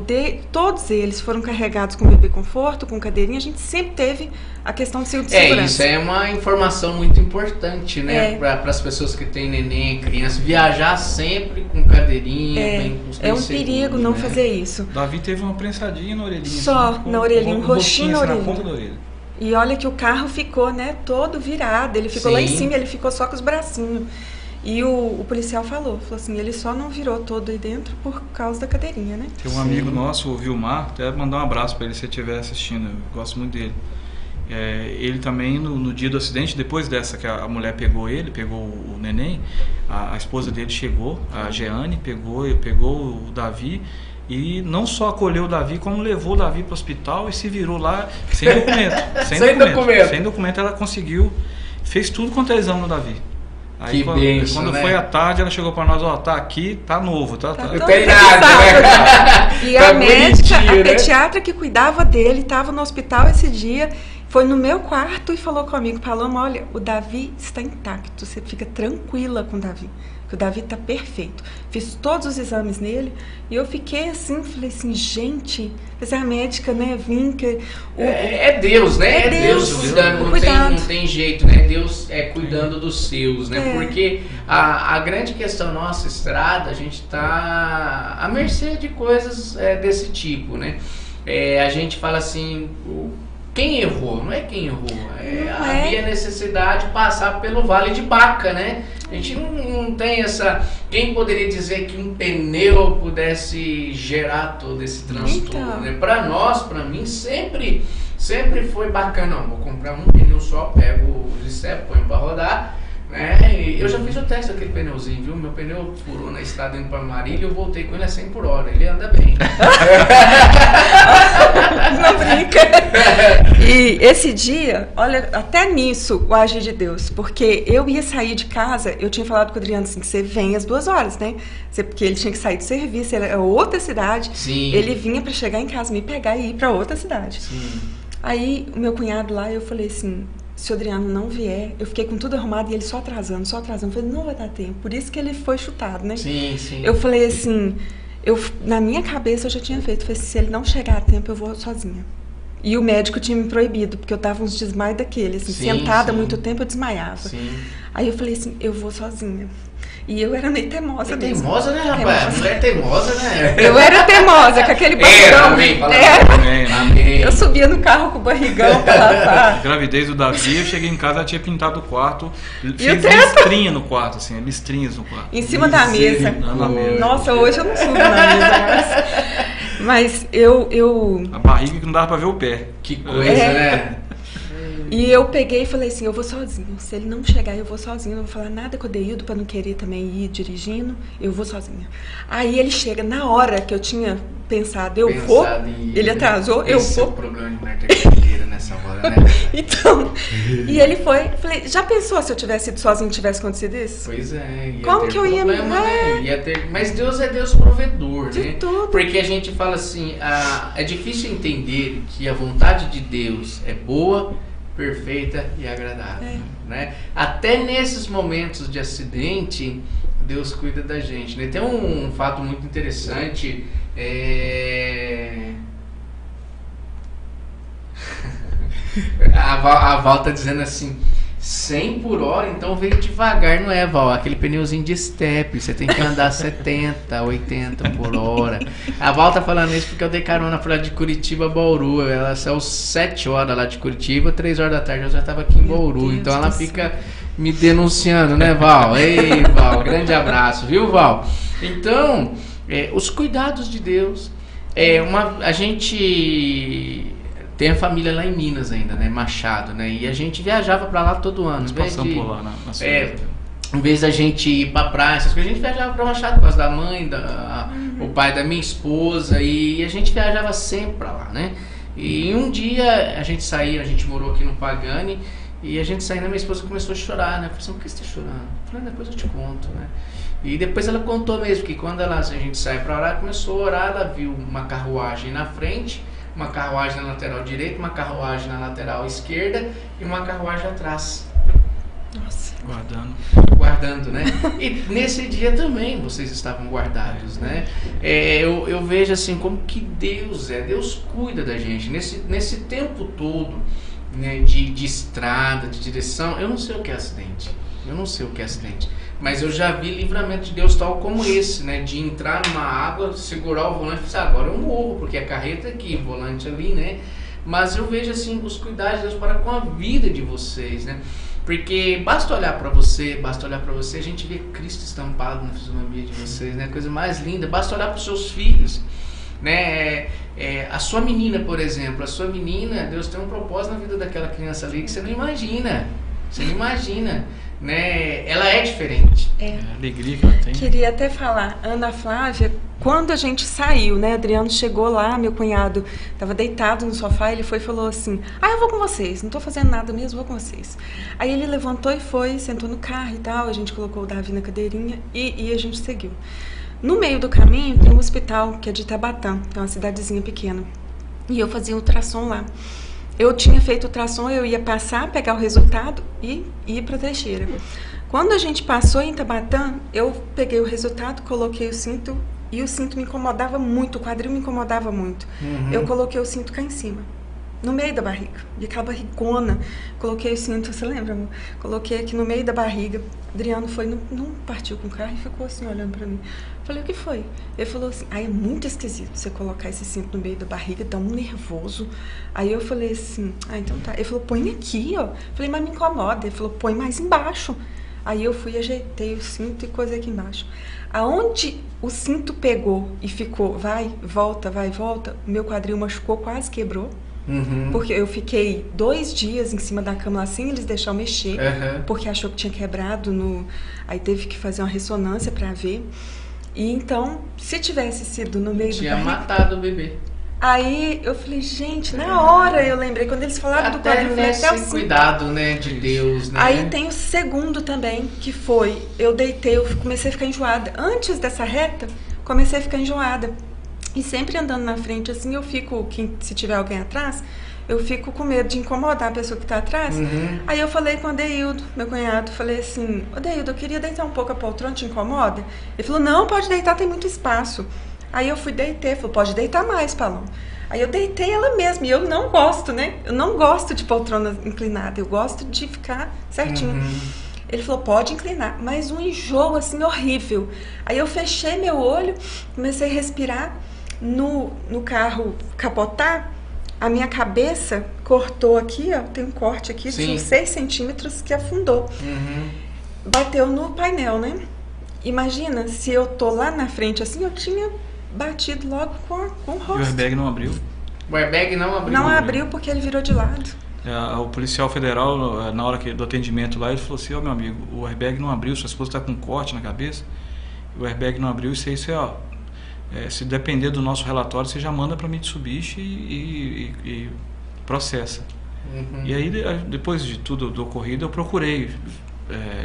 todos eles foram carregados com bebê conforto, com cadeirinha, a gente sempre teve a questão de segurança. Isso é uma informação muito importante, né? Para as pessoas que têm neném, criança, viajar sempre com cadeirinha, bem é um perigo não fazer isso. Davi teve uma prensadinha na orelhinha. Só assim, na orelhinha, um roxinho na orelhinha. Na ponta da orelha. E olha que o carro ficou, né, todo virado, ele ficou lá em cima, ele ficou só com os bracinhos. E o policial falou assim, ele só não virou todo aí dentro por causa da cadeirinha, né? Tem um amigo nosso, o Vilmar, até mandar um abraço para ele se ele estiver assistindo, eu gosto muito dele. Ele também, no dia do acidente, depois dessa que a mulher pegou o neném, a esposa dele chegou, a Jeane, pegou o Davi, e não só acolheu o Davi, como levou o Davi para o hospital e se virou lá sem documento. Sem documento ela conseguiu, fez tudo quanto é exame no Davi. Aí quando né? foi à tarde, ela chegou para nós, tá aqui, tá novo, tá não tem nada, né? E a médica, a pediatra que cuidava dele, estava no hospital esse dia, foi no meu quarto e falou comigo, Paloma, olha, o Davi está intacto, você fica tranquila com o Davi, que o Davi está perfeito. Fiz todos os exames nele e eu fiquei assim, falei assim, gente, essa médica, né, vinca... É Deus, né? É Deus cuidando, não tem jeito, né? Deus cuidando dos seus, né? Porque a grande questão nossa estrada, a gente está à mercê de coisas desse tipo, né? A gente fala assim... quem errou, não é quem errou. Havia necessidade de passar pelo Vale de Baca, né? A gente não tem essa... Quem poderia dizer que um pneu pudesse gerar todo esse transtorno? Então. Né? Para nós, para mim, sempre foi bacana. Não, vou comprar um pneu só, pego o Licep, ponho para rodar. Né? E eu já fiz o teste daquele pneuzinho, viu? Meu pneu furou na estrada indo para Marília e eu voltei com ele a 100 por hora. Ele anda bem. Não brinca. E esse dia, olha, até nisso o agir de Deus, porque eu ia sair de casa, eu tinha falado com o Adriano assim, que você vem às 2 horas, né? Porque ele tinha que sair do serviço, era outra cidade. Sim. Ele vinha para chegar em casa, me pegar e ir para outra cidade. Sim. Aí o meu cunhado lá, eu falei assim, se o Adriano não vier, eu fiquei com tudo arrumado e ele só atrasando. Eu falei, não vai dar tempo. Por isso que ele foi chutado, né? Sim, sim. Eu falei assim, na minha cabeça eu já tinha feito, falei, se ele não chegar a tempo, eu vou sozinha. E o médico tinha me proibido, porque eu tava uns desmaios daqueles, assim, sentada muito tempo, eu desmaiava. Sim. Aí eu falei assim, eu vou sozinha. E eu era meio teimosa mesmo. Teimosa, né, rapaz? Mulher teimosa, né? Eu era teimosa, com aquele barrigão. Amém, Amém. Eu subia no carro com o barrigão pra lá. Gravidez do Davi, eu cheguei em casa, ela tinha pintado o quarto, E fez o teto? listrinha no quarto, assim, listrinhas no quarto. Em cima da mesa. Na mesa. Nossa, hoje eu não subo na mesa, mas eu... A barriga que não dava pra ver o pé. Que coisa, né? E eu peguei e falei assim, eu vou sozinho. Se ele não chegar, eu vou sozinho. Não vou falar nada com o Deildo pra não querer também ir dirigindo. Eu vou sozinha. Aí ele chega, na hora que eu tinha pensado, eu vou. Ele atrasou, eu Esse vou. é o problema de mulher ter carteira nessa hora, né? Então, e ele foi. Falei, já pensou se eu tivesse ido sozinho e tivesse acontecido isso? Pois é. Como que eu ia me Ia ter, mas Deus é Deus provedor, De né? tudo. Porque a gente fala assim, é difícil entender que a vontade de Deus é boa, perfeita e agradável, né? Até nesses momentos de acidente, Deus cuida da gente, né? Tem um fato muito interessante, a Val tá dizendo assim, 100 por hora, então veio devagar, não é, Val? Aquele pneuzinho de step, você tem que andar 70, 80 por hora. A Val tá falando isso porque eu dei carona pra lá de Curitiba a Bauru. Ela saiu 7 horas lá de Curitiba, 3 horas da tarde eu já tava aqui em Bauru. Deus Então ela do fica me denunciando, né, Val? Ei, Val, grande abraço, viu, Val? Então, os cuidados de Deus. A gente tem a família lá em Minas ainda, né? Machado, né? E a gente viajava pra lá todo ano. Nós passamos por lá na cidade. Em vez da gente ir pra praia, essas coisas, a gente viajava pra Machado por causa da mãe, o pai da minha esposa, e a gente viajava sempre pra lá, né? E um dia a gente saiu, a gente morou aqui no Pagani, e a gente saindo, minha esposa começou a chorar, né? Eu falei assim, por que você tá chorando? Eu falei, depois eu te conto, né? E depois ela contou mesmo que quando a gente sai pra orar, começou a orar, ela viu uma carruagem na frente, uma carruagem na lateral direita, uma carruagem na lateral esquerda e uma carruagem atrás. Nossa. Guardando, né? E nesse dia também vocês estavam guardados, né? Eu vejo assim como que Deus cuida da gente. Nesse tempo todo, né, de estrada, de direção, eu não sei o que é acidente. Mas eu já vi livramento de Deus tal como esse, né? De entrar numa água, segurar o volante e pensar, agora eu morro, porque a carreta aqui, o volante ali, né? Mas eu vejo assim os cuidados de Deus para com a vida de vocês, né? Porque basta olhar para você, a gente vê Cristo estampado na fisionomia de vocês, né? Coisa mais linda. Basta olhar para os seus filhos, né? A sua menina, por exemplo, Deus tem um propósito na vida daquela criança ali que você não imagina. Né? Ela é diferente. A alegria que ela tem. Queria até falar, Ana Flávia, quando a gente saiu, né, Adriano chegou lá, meu cunhado estava deitado no sofá, ele foi e falou assim, eu vou com vocês, não estou fazendo nada mesmo, vou com vocês. Aí ele levantou e foi, sentou no carro e tal, a gente colocou o Davi na cadeirinha e a gente seguiu. No meio do caminho tem um hospital que é de Itabatã, é uma cidadezinha pequena, e eu fazia ultrassom lá. Eu tinha feito ultrassom, eu ia passar, pegar o resultado e ir para a Teixeira. Quando a gente passou em Itabatã, eu peguei o resultado, coloquei o cinto e o cinto me incomodava muito, o quadril me incomodava muito. Eu coloquei o cinto cá em cima. no meio da barriga. E aquela barrigona. Coloquei o cinto, você lembra, amor? Coloquei aqui no meio da barriga. Adriano foi, não partiu com o carro e ficou assim olhando pra mim. Falei, o que foi? Ele falou assim, é muito esquisito você colocar esse cinto no meio da barriga, dá um nervoso. Aí eu falei assim, então tá. Ele falou, põe aqui, ó. Falei, mas me incomoda. Ele falou, põe mais embaixo. Aí eu fui, ajeitei o cinto e coisei aqui embaixo. Aonde o cinto pegou e ficou, vai, volta, meu quadril machucou, quase quebrou. Porque eu fiquei 2 dias em cima da cama lá, sem eles deixar eu mexer, porque achou que tinha quebrado, aí teve que fazer uma ressonância pra ver. E então, se tivesse sido no meio do tinha matado o bebê. Aí eu falei, gente, na hora eu lembrei, quando eles falaram do quadril, eu falei, até o cuidado, né, de Deus, né? Aí tem o segundo também, que foi, eu deitei, eu comecei a ficar enjoada. Antes dessa reta, comecei a ficar enjoada. E sempre andando na frente, assim, eu fico, se tiver alguém atrás, eu fico com medo de incomodar a pessoa que tá atrás. Aí eu falei com o Adeildo, meu cunhado, falei assim, Adeildo, eu queria deitar um pouco a poltrona, te incomoda? Ele falou, não, pode deitar, tem muito espaço. Aí eu fui deitei, falou, pode deitar mais, Paloma. Aí eu deitei ela mesma, e eu não gosto, né? Eu não gosto de poltrona inclinada, eu gosto de ficar certinho. Ele falou, pode inclinar, mas um enjoo, assim, horrível. Aí eu fechei meu olho, comecei a respirar. No carro capotar, a minha cabeça cortou aqui, ó, tem um corte aqui de uns 6 centímetros que afundou. Bateu no painel, né? Imagina, se eu tô lá na frente assim, eu tinha batido logo com o rosto. E o airbag não abriu? O airbag não abriu? Não abriu porque ele virou de lado. O policial federal, na hora do atendimento lá, ele falou assim, meu amigo, o airbag não abriu, sua esposa tá com um corte na cabeça, o airbag não abriu, isso se depender do nosso relatório, você já manda para Mitsubishi e processa. E aí, depois de tudo do ocorrido, eu procurei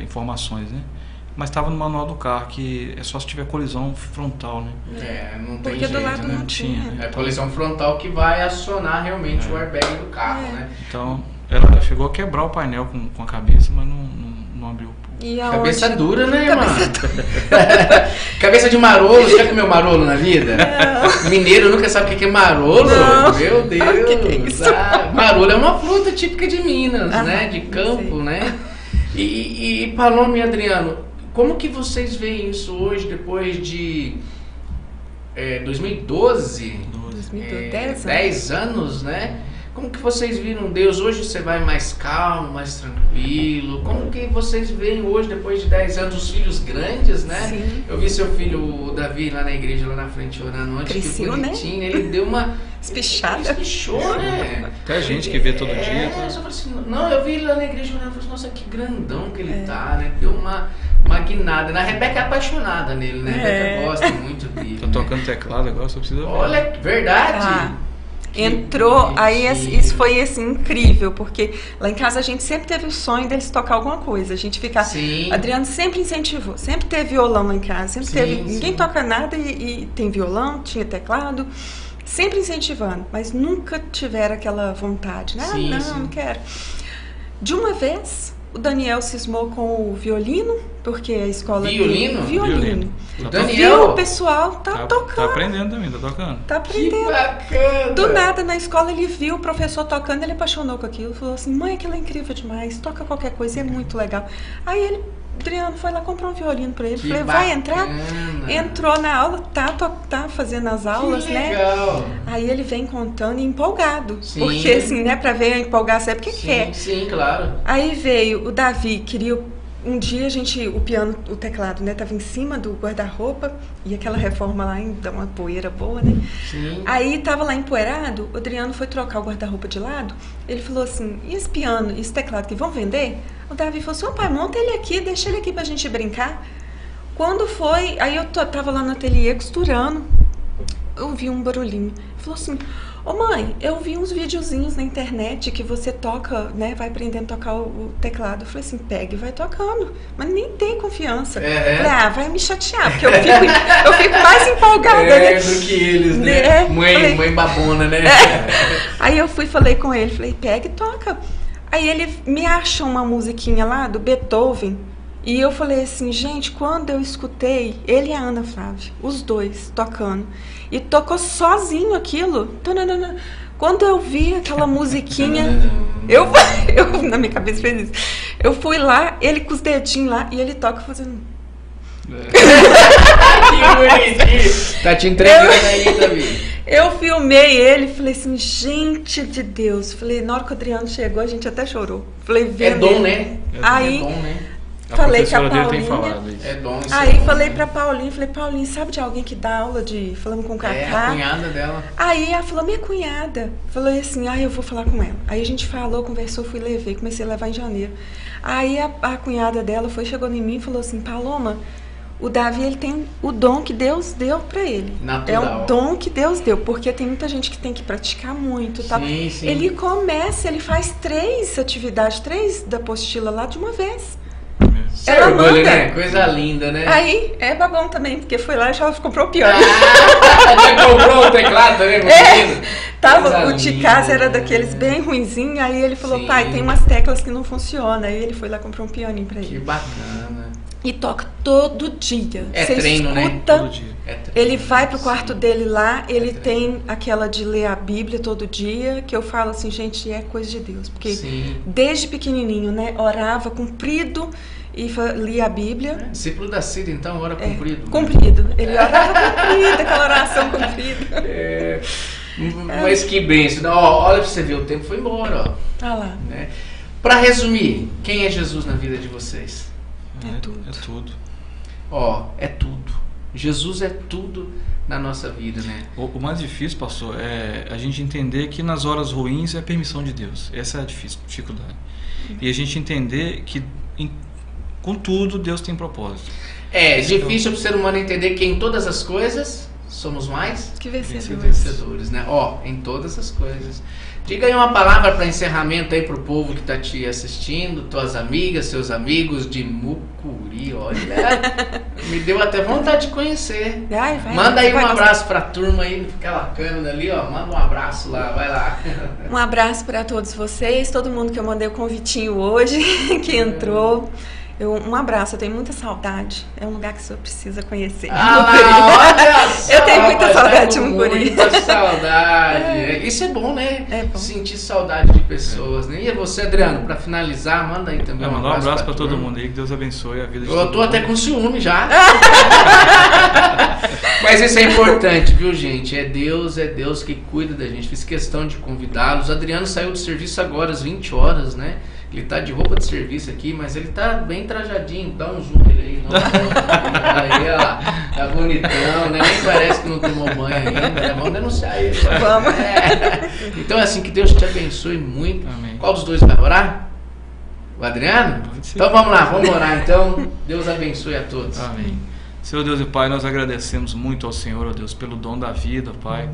informações, né? Mas estava no manual do carro, que é só se tiver colisão frontal, né? Não tem porque jeito, do lado né? não tinha. É colisão frontal que vai acionar realmente o airbag do carro, né? Então, ela chegou a quebrar o painel com a cabeça, mas não abriu. Cabeça dura, né, mano? Cabeça de marolo. Você já comeu marolo na vida? Não. Mineiro nunca sabe o que é marolo? Não. Meu Deus. Que é isso? Marolo é uma fruta típica de Minas, né? De campo, né? E Paloma e Adriano, como que vocês veem isso hoje, depois de 2012? 10 anos, né? Como que vocês viram Deus? Hoje você vai mais calmo, mais tranquilo. Como que vocês veem hoje, depois de 10 anos, os filhos grandes, né? Sim. Eu vi seu filho, o Davi, lá na igreja, lá na frente, orando ontem. Cresceu, que bonitinho, né? Ele deu uma... Espichada. Ele espichou, né? Até gente que vê todo dia. Eu falei assim, não, eu vi ele lá na igreja orando, eu falei assim, nossa, que grandão que ele tá, né? Deu uma guinada. A Rebeca é apaixonada nele, né? A Rebeca gosta muito dele. Tô tocando teclado agora, só precisa ver. Olha, verdade. Entrou, aí isso foi assim incrível, porque lá em casa a gente sempre teve o sonho deles tocar alguma coisa, a gente ficar, Adriano sempre incentivou, sempre teve violão lá em casa, sempre teve, ninguém toca nada e tem violão, tinha teclado, sempre incentivando, mas nunca tiveram aquela vontade, né? Não quero. De uma vez, o Daniel cismou com o violino, porque a escola... Violino? Violino. O Daniel... O pessoal tá tocando. Tá aprendendo também, tá tocando. Tá aprendendo. Que bacana. Do nada, na escola, ele viu o professor tocando, ele apaixonou com aquilo. Falou assim, mãe, aquilo é incrível demais, toca qualquer coisa, é muito legal. Aí Adriano foi lá comprar um violino pra ele. Falei, vai entrar? Entrou na aula, tá fazendo as aulas, né? Legal. Aí ele vem contando e empolgado. Porque assim, né, pra ver empolgar, sabe o que quer. Sim, claro. Aí veio o Davi, queria... Um dia o piano, o teclado, né, tava em cima do guarda-roupa e aquela reforma lá dá uma poeira boa, né? Sim. Aí tava lá empoeirado, o Adriano foi trocar o guarda-roupa de lado, ele falou assim, e esse piano, e esse teclado aqui, vão vender? O Davi falou assim, pai, monta ele aqui, deixa ele aqui pra gente brincar. Quando foi, aí eu tava lá no ateliê costurando, eu vi um barulhinho, ele falou assim, ô mãe, eu vi uns videozinhos na internet que você toca, né, vai aprendendo a tocar o teclado. Eu falei assim, pega e vai tocando, mas nem tem confiança. Falei, vai me chatear, porque eu fico mais empolgada, né? Do que eles, né? Mãe babona, né? Aí eu falei com ele, falei, pega e toca. Aí ele me acha uma musiquinha lá do Beethoven, e eu falei assim, gente, quando eu escutei ele e a Ana Flávia, os dois tocando, e tocou sozinho aquilo, Quando eu vi aquela musiquinha, eu na minha cabeça fez isso. Eu fui lá, ele com os dedinhos lá, e ele toca fazendo... Que bonitinho. Tá te entregando aí, Davi. Eu filmei ele e falei assim, gente de Deus. Falei, na hora que o Adriano chegou, a gente até chorou. Falei, É dom, né? Aí, É dom, né? falei com a professora dele tem Paulinha. falado isso. É dom isso Aí aí, falei né? pra Paulinha, falei, Paulinha, sabe de alguém que dá aula de falando com o É, a Cacá? cunhada dela. Aí ela falou, minha cunhada. Falei assim, eu vou falar com ela. Aí a gente falou, conversou, fui levei, comecei a levar em janeiro. Aí a cunhada dela chegou em mim e falou assim, Paloma, o Davi, ele tem o dom que Deus deu pra ele. Natural. É um dom que Deus deu, porque tem muita gente que tem que praticar muito, tá? Sim, sim. Ele faz 3 atividades, 3 da apostila lá de uma vez. Você Ela orgulho, manda. né? Coisa linda, né? Aí, é babão também, porque foi lá e já comprou o pior. Já comprou o teclado também, menino? Tava, Coisa o Ticás linda, era né? daqueles bem ruinzinho, aí ele falou, Sim. pai, tem umas teclas que não funcionam. Aí ele foi lá comprar um pianinho pra Que ele. bacana. E toca todo dia. É Você treino, né? escuta, Todo dia. É treino. ele vai pro quarto Sim. dele lá, ele tem aquela de ler a Bíblia todo dia, que eu falo assim, gente, é coisa de Deus. Porque Sim. desde pequenininho, né, orava comprido e lia a Bíblia. Discípulo da Cida, então, hora comprido. Né? Comprido. Ele orava comprido, aquela oração comprida. É, mas que bênção. Ó, olha pra você ver, o tempo foi embora, ó. Ah lá. Né? Pra resumir, quem é Jesus na vida de vocês? É tudo. É tudo. Ó, é tudo. Jesus é tudo na nossa vida, né? O mais difícil, pastor, é a gente entender que nas horas ruins é a permissão de Deus. Essa é a dificuldade. E a gente entender que com tudo Deus tem propósito. É difícil pro ser humano entender que em todas as coisas somos mais Que vencedor. vencedores, né? Ó, em todas as coisas. Diga aí uma palavra para encerramento aí pro povo que tá te assistindo, tuas amigas, seus amigos de Mucuri, olha, me deu até vontade de conhecer. Vai, Manda aí um vai abraço pra turma aí, aquela câmera ali, ó, manda um abraço lá, vai lá. Um abraço para todos vocês, todo mundo que eu mandei o convitinho hoje, que entrou. Um abraço, eu tenho muita saudade. É um lugar que o senhor precisa conhecer. Olha só, Eu tenho muita rapaz, saudade tá de com Mucuri. muita saudade. Isso é bom, né? É bom. Sentir saudade de pessoas, né? E você, Adriano, pra finalizar, manda aí também Mandar um abraço pra turma. todo mundo aí, que Deus abençoe a vida de Eu todo tô mundo. até com ciúme já. Mas isso é importante, viu, gente? É Deus que cuida da gente. Fiz questão de convidá-los. O Adriano saiu do serviço agora às 20 horas, né? Ele tá de roupa de serviço aqui, mas ele tá bem trajadinho. Dá um zoom nele aí. Não. Aí, ó. Tá bonitão, né? Nem parece que não tomou banho ainda. Vamos denunciar ele. Vamos. É. Então é assim, que Deus te abençoe muito. Amém. Qual dos dois vai orar? O Adriano? Pode ser. Então vamos lá, vamos orar então. Deus abençoe a todos. Amém. Senhor Deus e Pai, nós agradecemos muito ao Senhor, ó Deus, pelo dom da vida, Pai,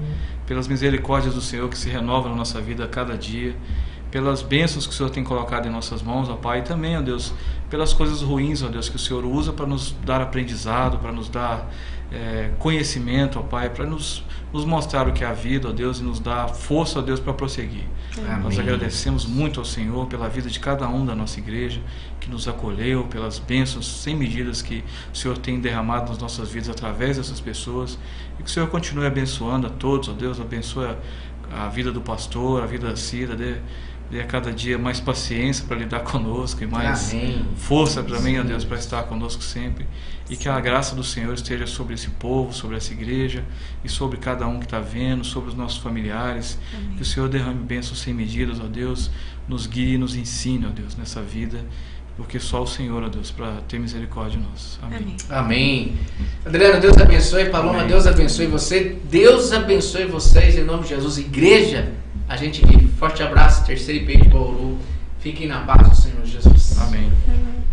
pelas misericórdias do Senhor que se renovam na nossa vida a cada dia, pelas bênçãos que o Senhor tem colocado em nossas mãos, ó Pai, e também, ó Deus, pelas coisas ruins, ó Deus, que o Senhor usa para nos dar aprendizado, para nos dar conhecimento, ó Pai, para nos mostrar o que é a vida, ó Deus, e nos dar força, ó Deus, para prosseguir. Amém. Nós agradecemos muito ao Senhor pela vida de cada um da nossa igreja, que nos acolheu, pelas bênçãos sem medidas que o Senhor tem derramado nas nossas vidas através dessas pessoas, e que o Senhor continue abençoando a todos, ó Deus, abençoe a vida do pastor, a vida da Cida, dê a cada dia mais paciência para lidar conosco e mais Amém. força também, ó Deus, para estar conosco sempre, e que a graça do Senhor esteja sobre esse povo, sobre essa igreja e sobre cada um que está vendo, sobre os nossos familiares. Amém. Que o Senhor derrame bênçãos sem medidas, ó Deus, nos guie e nos ensine, ó Deus, nessa vida, porque só o Senhor, ó Deus, para ter misericórdia de nós. Amém. Amém. Adriano, Deus abençoe. Paloma, Amém. Deus abençoe você. Deus abençoe vocês, em nome de Jesus. Igreja, a gente vive. Forte abraço, terceiro IP de Bauru. Fiquem na paz do Senhor Jesus. Amém. Amém.